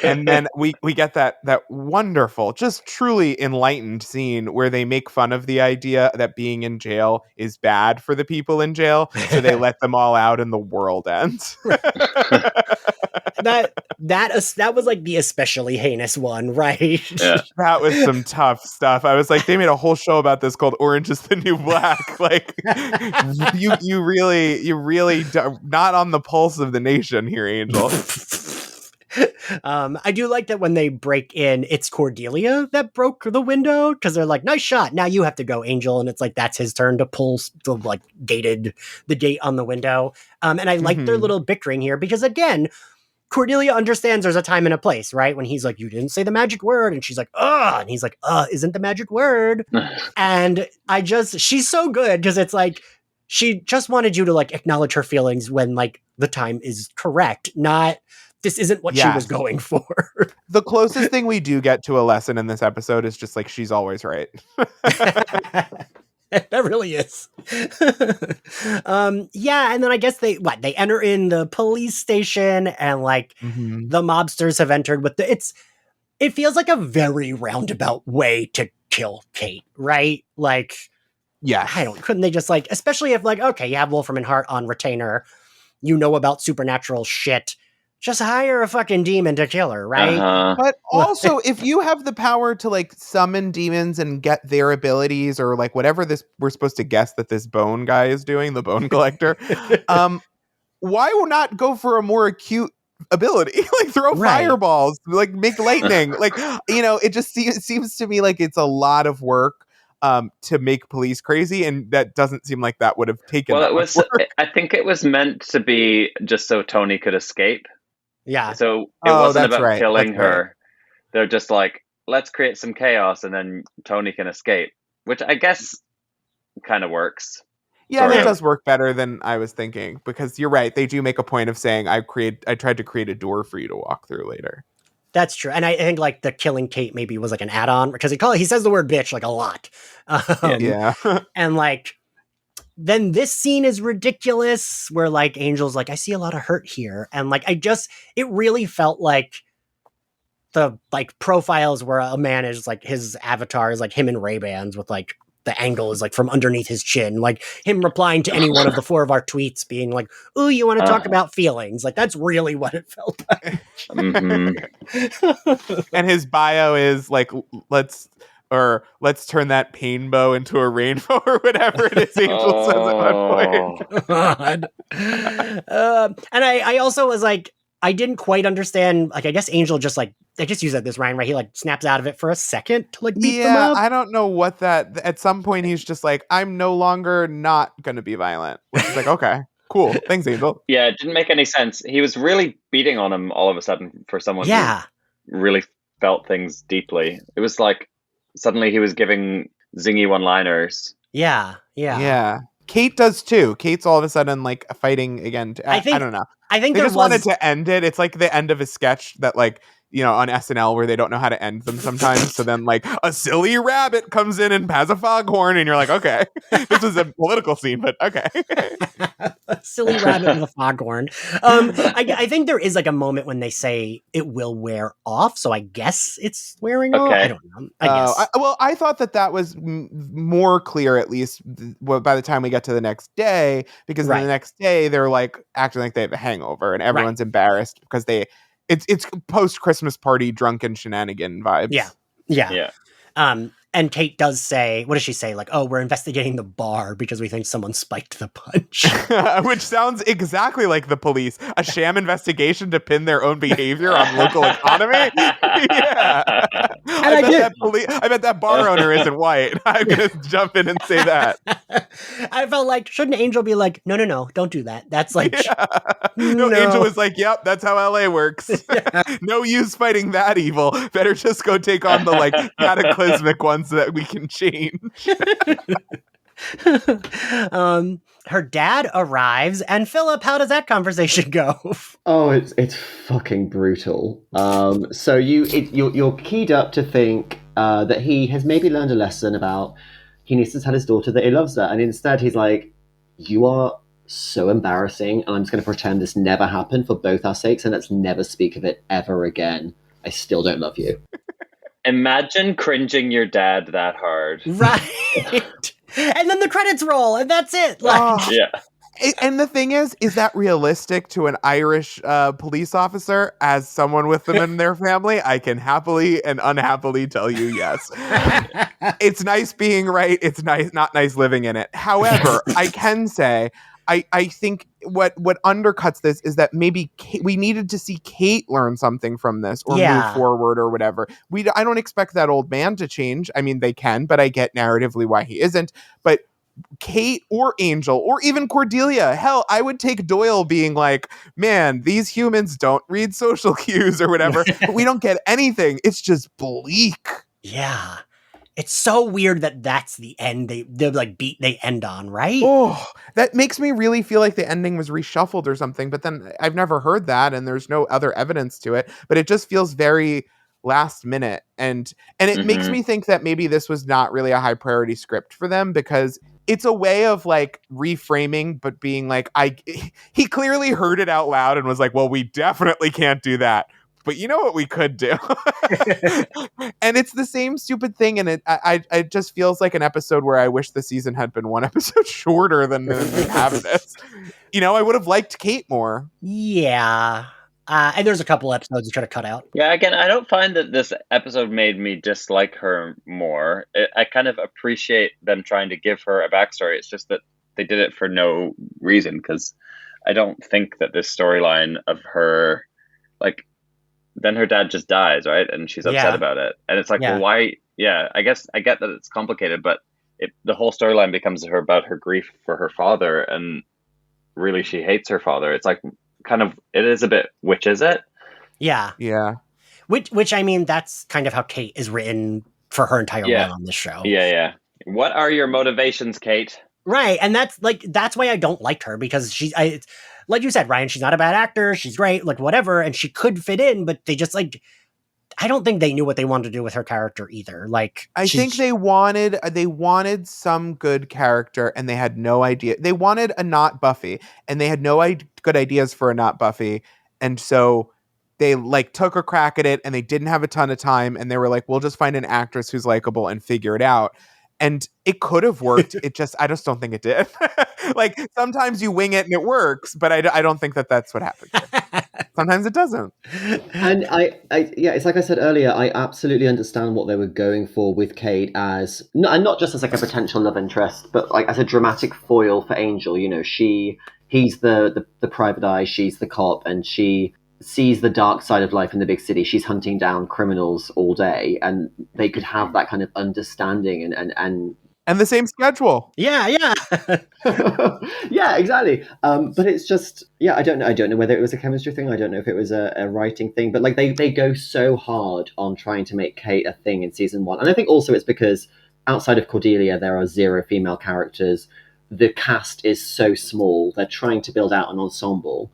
And then we get that wonderful, just truly enlightened scene where they make fun of the idea that being in jail is bad for the people in jail, so they let them all out and the world ends. That was like the especially heinous one, right? Yeah. That was some tough stuff. I was like, they made a whole show about this called Orange is the New Black. Like, you really not on the pulse of the nation here, Angel. I do like that when they break in, it's Cordelia that broke the window, because they're like, "Nice shot. Now you have to go, Angel." And it's like, that's his turn to pull the gate on the window. And I like their little bickering here, because again, Cordelia understands there's a time and a place, right? When he's like, "You didn't say the magic word," and she's like, "Ugh," and he's like, "Isn't the magic word." And she's so good, because it's like, she just wanted you to like acknowledge her feelings when like the time is correct, not this isn't what she was going for. The closest thing we do get to a lesson in this episode is just like, she's always right. That really is. Yeah, and then I guess they enter in the police station, and like the mobsters have entered with it feels like a very roundabout way to kill Kate, right? Like, yeah, couldn't they just like, especially if like, okay, you have Wolfram and Hart on retainer, about supernatural shit, just hire a fucking demon to kill her, right? But also, if you have the power to like summon demons and get their abilities, or like whatever we're supposed to guess that this bone guy is doing, the bone collector, why not go for a more acute ability? Like throw fireballs, like make lightning. Like, it just seems to me like it's a lot of work to make police crazy, and that doesn't seem like that would have taken. Well, I think it was meant to be just so Tony could escape. Yeah. So it wasn't about killing her. Right. They're just like, let's create some chaos and then Tony can escape, which I guess kind of works. Yeah, that does work better than I was thinking, because you're right. They do make a point of saying, I tried to create a door for you to walk through later. That's true. And I think like the killing Kate maybe was like an add-on, because he says the word bitch like a lot. Yeah. And like, then this scene is ridiculous, where like Angel's like, "I see a lot of hurt here." And like, it really felt like the like profiles where a man is like, his avatar is like him in Ray-Bans with like the angle is like from underneath his chin, like him replying to any one of the 4 of our tweets being like, "Ooh, you want to talk about feelings?" Like, that's really what it felt like. And his bio is like, let's turn that pain bow into a rainbow, or whatever it is Angel says at one point. God. And I also was like, I didn't quite understand. Like, I guess Angel just like, I just use that this Ryan, right? He like snaps out of it for a second to like beat them up. I don't know what that. At some point, he's just like, I'm no longer not gonna be violent. Which is like, okay, cool, thanks, Angel. Yeah, it didn't make any sense. He was really beating on him all of a sudden for someone who really felt things deeply. It was like suddenly he was giving zingy one-liners. Yeah. Kate does too. Kate's all of a sudden like fighting again. I don't know. I think they just wanted to end it. It's like the end of a sketch that like, you know, on SNL where they don't know how to end them sometimes. So then like a silly rabbit comes in and has a foghorn and you're like, okay, this is a political scene, but okay. A silly rabbit with a foghorn. I think there is like a moment when they say it will wear off. So I guess it's wearing off. I don't know. I guess. I thought that was more clear, at least by the time we get to the next day, because the next day they're like acting like they have a hangover and everyone's embarrassed because it's post Christmas party drunken shenanigan vibes. Yeah. And Kate does say, what does she say? Like, oh, we're investigating the bar because we think someone spiked the punch. Which sounds exactly like the police. A sham investigation to pin their own behavior on local economy? Yeah. I bet that bar owner isn't white. I'm going to jump in and say that. I felt like, shouldn't Angel be like, no, don't do that. That's like... No, Angel was like, yep, that's how LA works. No use fighting that evil. Better just go take on the like cataclysmic ones so that we can change. Her dad arrives, and Philip, how does that conversation go? Oh, it's fucking brutal. So you're keyed up to think that he has maybe learned a lesson about he needs to tell his daughter that he loves her, and instead he's like, "You are so embarrassing, and I'm just going to pretend this never happened for both our sakes, and let's never speak of it ever again. I still don't love you." Imagine cringing your dad that hard. Right. And then the credits roll, and that's it. Like, And the thing is that realistic to an Irish police officer as someone with them in their family? I can happily and unhappily tell you yes. It's nice being right. It's not nice living in it. However, I can say, I think what undercuts this is that maybe we needed to see Kate learn something from this or move forward or whatever. I don't expect that old man to change. I mean, they can, but I get narratively why he isn't. But Kate or Angel or even Cordelia, hell, I would take Doyle being like, man, these humans don't read social cues or whatever. But we don't get anything. It's just bleak. Yeah. It's so weird that that's the end they end on, right? Oh, that makes me really feel like the ending was reshuffled or something, but then I've never heard that and there's no other evidence to it, but it just feels very last minute. And it makes me think that maybe this was not really a high priority script for them because it's a way of like reframing, but being like, he clearly heard it out loud and was like, well, we definitely can't do that. But you know what we could do? And it's the same stupid thing. And it just feels like an episode where I wish the season had been one episode shorter than having this. You know, I would have liked Kate more. Yeah. And there's a couple episodes you try to cut out. Yeah, again, I don't find that this episode made me dislike her more. I kind of appreciate them trying to give her a backstory. It's just that they did it for no reason because I don't think that this storyline of her, like, then her dad just dies, right? And she's upset about it. And it's like, well, why? Yeah, I guess I get that it's complicated, but the whole storyline becomes about her grief for her father. And really, she hates her father. It's like kind of, it is a bit, which is it? Yeah. Yeah. Which I mean, that's kind of how Kate is written for her entire run on this show. Yeah. What are your motivations, Kate? Right. And that's why I don't like her because like you said, Ryan, she's not a bad actor. She's great, like whatever. And she could fit in, but they just like, I don't think they knew what they wanted to do with her character either. Like, I think they wanted some good character and they had no idea. They wanted a not Buffy and they had no good ideas for a not Buffy. And so they like took a crack at it and they didn't have a ton of time. And they were like, we'll just find an actress who's likable and figure it out. And it could have worked. I just don't think it did. Like sometimes you wing it and it works, but I don't think that's what happened. Sometimes it doesn't. And it's like I said earlier, I absolutely understand what they were going for with Kate and not just as like a potential love interest, but like as a dramatic foil for Angel. You know, he's the private eye, she's the cop, and she sees the dark side of life in the big city. She's hunting down criminals all day, and they could have that kind of understanding and the same schedule. Yeah. yeah, exactly. But it's just, I don't know whether it was a chemistry thing. I don't know if it was a writing thing. But like they go so hard on trying to make Kate a thing in season 1, and I think also it's because outside of Cordelia, there are 0 female characters. The cast is so small. They're trying to build out an ensemble.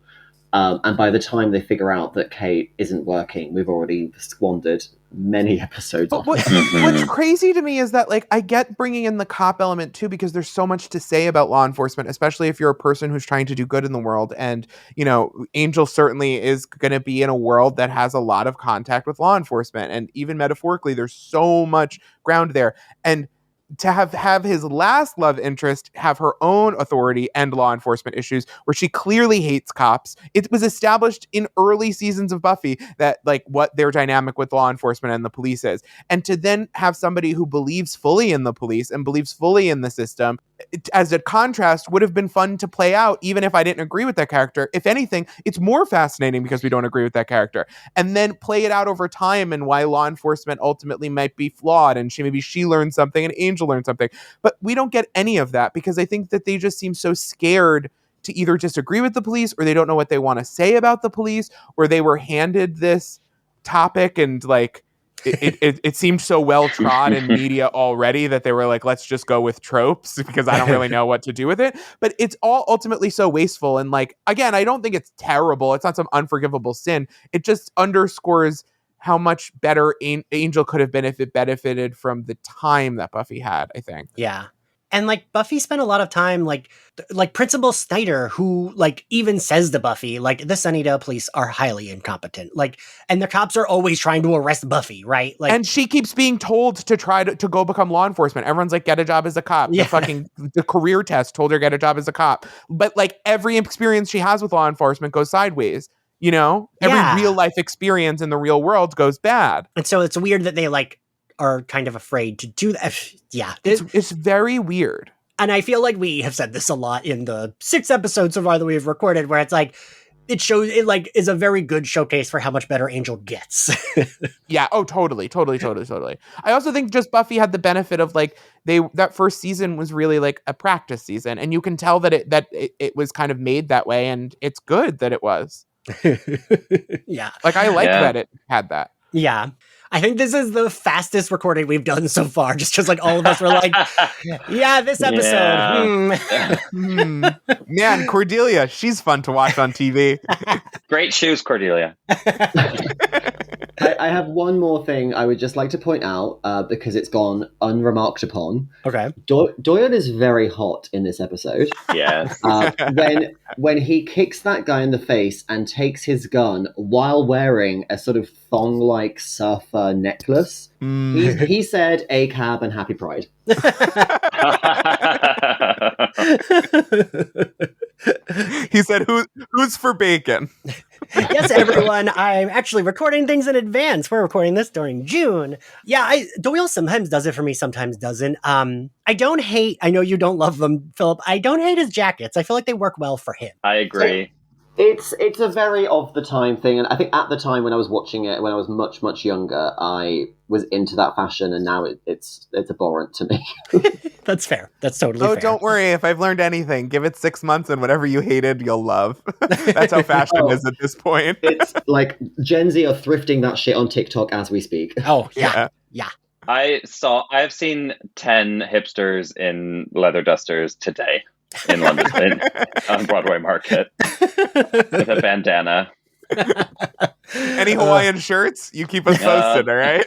And by the time they figure out that Kate isn't working, we've already squandered many episodes. What's crazy to me is that, like, I get bringing in the cop element too, because there's so much to say about law enforcement, especially if you're a person who's trying to do good in the world. And, you know, Angel certainly is going to be in a world that has a lot of contact with law enforcement. And even metaphorically, there's so much ground there. And to have his last love interest have her own authority and law enforcement issues where she clearly hates cops. It was established in early seasons of Buffy that, like, what their dynamic with law enforcement and the police is. And to then have somebody who believes fully in the police and believes fully in the system, as a contrast, would have been fun to play out, even if I didn't agree with that character. If anything, it's more fascinating because we don't agree with that character. And then play it out over time and why law enforcement ultimately might be flawed, and maybe she learned something and Angel learned something. But we don't get any of that because I think that they just seem so scared to either disagree with the police, or they don't know what they want to say about the police, or they were handed this topic and, like, it seemed so well trod in media already that they were like, let's just go with tropes because I don't really know what to do with it. But it's all ultimately so wasteful. And, like, again, I don't think it's terrible. It's not some unforgivable sin. It just underscores how much better Angel could have been if it benefited from the time that Buffy had, I think. Yeah. And, like, Buffy spent a lot of time, like Principal Snyder, who, like, even says to Buffy, like, the Sunnydale police are highly incompetent. Like, and the cops are always trying to arrest Buffy, right? Like, and she keeps being told to try to go become law enforcement. Everyone's like, get a job as a cop. Yeah. The career test told her get a job as a cop. But, like, every experience she has with law enforcement goes sideways. You know, every real life experience in the real world goes bad. And so it's weird that they, like, are kind of afraid to do that. Yeah. It's very weird. And I feel like we have said this a lot in the 6 episodes so far that we've recorded, where it's like, it shows, it, like, is a very good showcase for how much better Angel gets. Yeah. Oh, totally. I also think just Buffy had the benefit of, like, that first season was really like a practice season, and you can tell that it was kind of made that way, and it's good that it was. Yeah. Like, I like that it had that. Yeah. I think this is the fastest recording we've done so far, just because, like, all of us were like, yeah, this episode. Man, Cordelia, she's fun to watch on TV. Great shoes, Cordelia. I have one more thing I would just like to point out, because it's gone unremarked upon. Okay. Doyle is very hot in this episode. Yes. When he kicks that guy in the face and takes his gun while wearing a sort of thong-like surfer necklace, he said "A cab" and Happy Pride. He said, who's for bacon? Yes, everyone, I'm actually recording things in advance. We're recording this during June. Yeah, Doyle sometimes does it for me, sometimes doesn't. I don't hate, I know you don't love them, Philip. I don't hate his jackets. I feel like they work well for him. I agree. It's a very of the time thing, and I think at the time when I was watching it, when I was much, much younger, I was into that fashion, and now it's abhorrent to me. That's fair. That's totally fair. Oh, don't worry. If I've learned anything, give it 6 months, and whatever you hated, you'll love. That's how fashion is at this point. It's like Gen Z are thrifting that shit on TikTok as we speak. Oh, yeah. I've seen 10 hipsters in leather dusters today in London on Broadway Market with a bandana. Any Hawaiian shirts? You keep us posted, all right?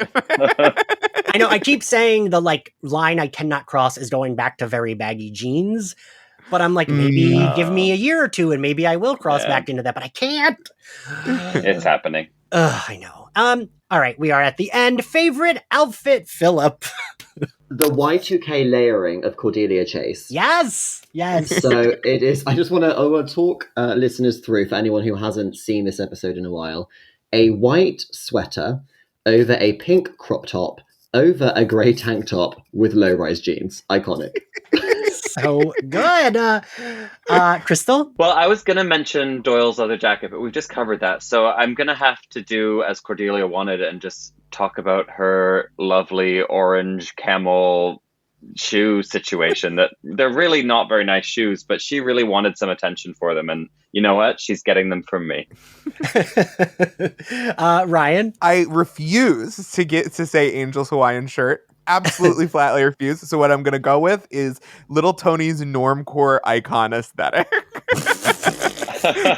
I know I keep saying the, like, line I cannot cross is going back to very baggy jeans, but I'm like, maybe give me a year or two and maybe I will cross back into that, but I can't. It's happening. I know. All right, we are at the end. Favorite outfit, Philip? The Y2K layering of Cordelia Chase. Yes. So it is. I want to talk listeners through, for anyone who hasn't seen this episode in a while. A white sweater over a pink crop top over a grey tank top with low-rise jeans. Iconic. So good. Crystal? Well, I was going to mention Doyle's leather jacket, but we've just covered that. So I'm going to have to do as Cordelia wanted and just talk about her lovely orange camel shoe situation. That they're really not very nice shoes, but she really wanted some attention for them. And you know what? She's getting them from me. Ryan? I refuse to say Angel's Hawaiian shirt. Absolutely flatly refuse. So what I'm going to go with is Little Tony's normcore icon aesthetic.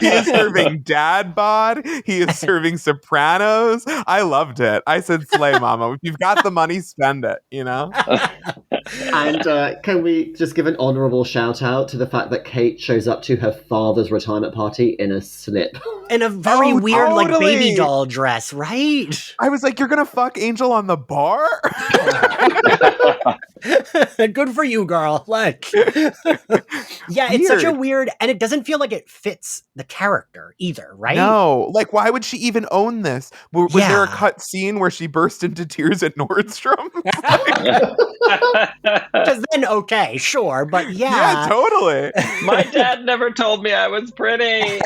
He is serving dad bod. He is serving Sopranos. I loved it. I said, slay, mama. If you've got the money, spend it, you know? And can we just give an honourable shout out to the fact that Kate shows up to her father's retirement party in a slip? In a very weird, like, totally. baby doll dress, right? I was like, you're going to fuck Angel on the bar? Good for you, girl. Like, yeah, it's such a weird, and it doesn't feel like it fits the character either, right? No, like, why would she even own this? Was there a cut scene where she burst into tears at Nordstrom? Because then, okay, sure, but Yeah, totally. My dad never told me I was pretty.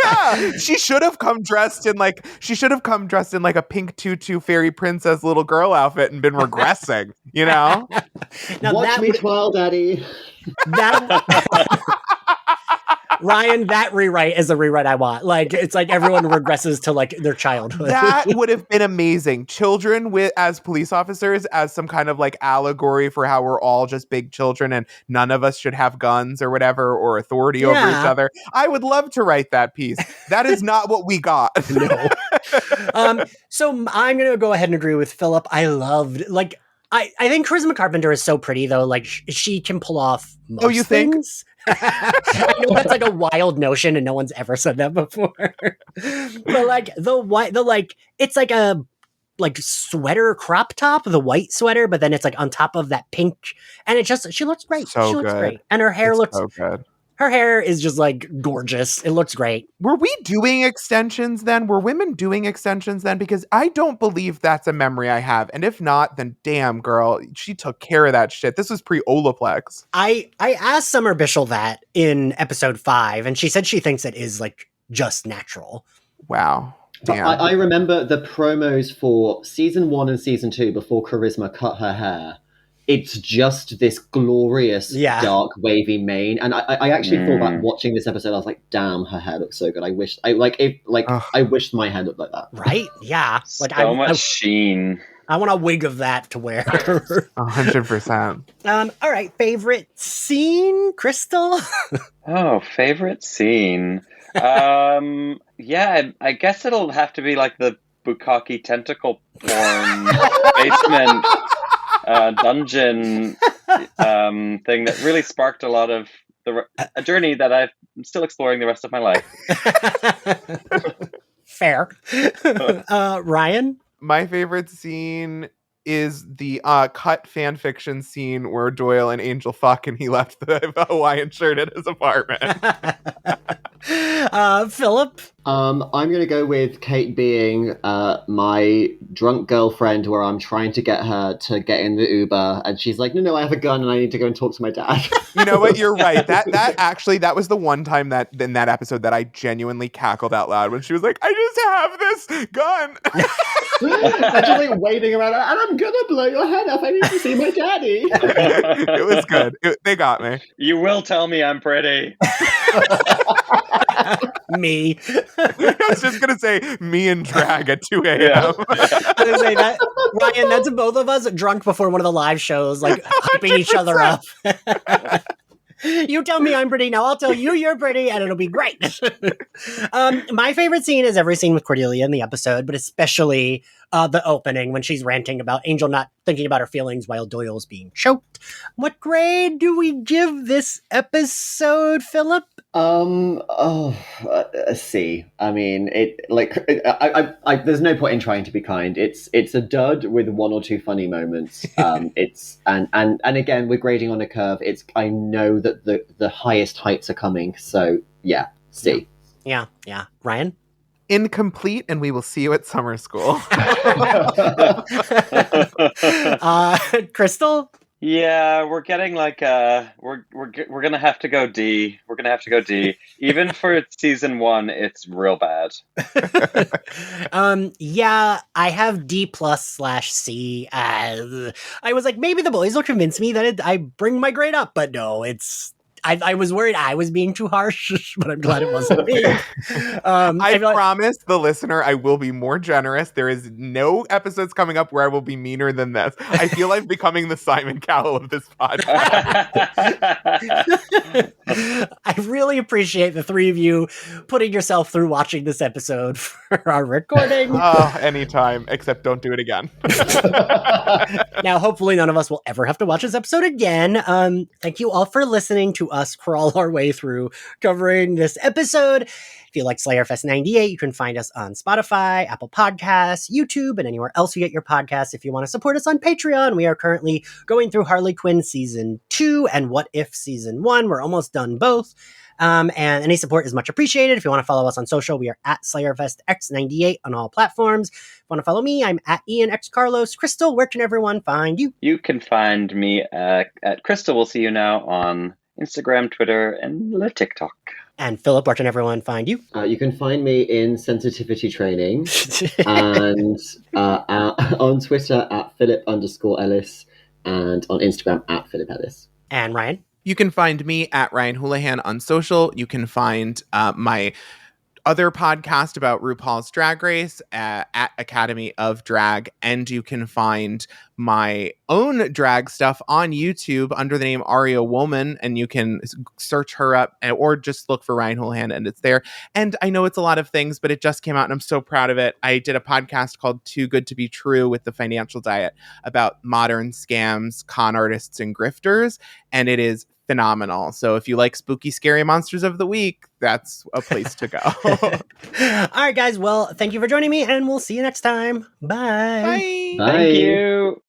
Yeah, she should have come dressed in like a pink tutu fairy princess little girl outfit and been regressing, you know? Now watch me twirl, daddy. Ryan, that rewrite is the rewrite I want. Like, it's like everyone regresses to like their childhood. That would have been amazing. Children as police officers, as some kind of like allegory for how we're all just big children and none of us should have guns or whatever or authority over each other. I would love to write that piece. That is not what we got. No. So I'm gonna go ahead and agree with Philip. I loved I think Charisma Carpenter is so pretty though. Like she can pull off most things. I know that's like a wild notion and no one's ever said that before. But like it's like a sweater crop top, the white sweater, but then it's like on top of that pink, and she looks great. She looks great. And her hair looks so good. Her hair is just like gorgeous. It looks great. Were we doing extensions then? Were women doing extensions then? Because I don't believe that's a memory I have. And if not, then damn, girl, she took care of that shit. This was pre-Olaplex. I asked Summer Bishel that in episode 5, and she said she thinks it is like just natural. Wow. Damn. I remember the promos for season 1 and season 2 before Charisma cut her hair. It's just this glorious, dark, wavy mane, and I actually thought that watching this episode, I was like, "Damn, her hair looks so good." I wish, I wish my hair looked like that. Right? Yeah, like so much sheen. I want a wig of that to wear. 100%. All right, favorite scene, Crystal. Favorite scene. Yeah, I guess it'll have to be like the bukkake tentacle porn basement. Dungeon thing that really sparked a lot of a journey that I'm still exploring the rest of my life. Fair. Ryan? My favorite scene is the cut fan fiction scene where Doyle and Angel fuck and he left the Hawaiian shirt at his apartment. Philip? I'm going to go with Kate being my drunk girlfriend where I'm trying to get her to get in the Uber and she's like, no, I have a gun and I need to go and talk to my dad. You know what? You're right. That was the one time that in that episode that I genuinely cackled out loud when she was like, I just have this gun. And she's like waving around and I'm going to blow your head off. I need to see my daddy. It was good. They got me. You will tell me I'm pretty. Me. I was just going to say me and drag at 2 a.m. I was going to say that. Ryan, that's both of us drunk before one of the live shows, like hyping each other up. You tell me I'm pretty, now I'll tell you you're pretty, and it'll be great. My favorite scene is every scene with Cordelia in the episode, but especially the opening when she's ranting about Angel not thinking about her feelings while Doyle's being choked. What grade do we give this episode, Philip? A C. I mean, there's no point in trying to be kind. It's a dud with 1 or 2 funny moments. It's and again, we're grading on a curve. I know that the highest heights are coming. So yeah, C. Yeah. Ryan? Incomplete, and we will see you at summer school. Crystal? Yeah, we're getting like we're gonna have to go D. We're gonna have to go D. Even for season 1, it's real bad. Yeah, I have D+/C. I was like, maybe the boys will convince me that I bring my grade up, but no, it's. I was worried I was being too harsh, but I'm glad it wasn't me. I promise the listener I will be more generous. There is no episodes coming up where I will be meaner than this. I feel like becoming the Simon Cowell of this podcast. I really appreciate the three of you putting yourself through watching this episode for our recording. Oh, anytime, except don't do it again. Now, hopefully none of us will ever have to watch this episode again. Thank you all for listening to us crawl our way through covering this episode. If you like Slayerfest 98, you can find us on Spotify, Apple Podcasts, YouTube, and anywhere else you get your podcasts. If you want to support us on Patreon, we are currently going through Harley Quinn Season 2 and What If Season 1. We're almost done both. And any support is much appreciated. If you want to follow us on social, we are at SlayerFestX98 on all platforms. If you want to follow me, I'm at Ian X Carlos. Crystal, where can everyone find you? You can find me at Crystal Will See You Now on Instagram, Twitter, and TikTok. And Philip, where can everyone find you? You can find me in sensitivity training and on Twitter at Philip_Ellis and on Instagram at Philip Ellis. And Ryan? You can find me at Ryan Houlihan on social. You can find my other podcast about RuPaul's Drag Race at Academy of Drag, and you can find my own drag stuff on YouTube under the name Aria Woman, and you can search her up or just look for Ryan Houlihan and it's there. And I know it's a lot of things, but it just came out and I'm so proud of it. I did a podcast called Too Good to Be True with the Financial Diet about modern scams, con artists, and grifters, and it is phenomenal. So if you like spooky, scary monsters of the week, that's a place to go. All right, guys. Well, thank you for joining me, and we'll see you next time. Bye. Bye. Bye. Thank you.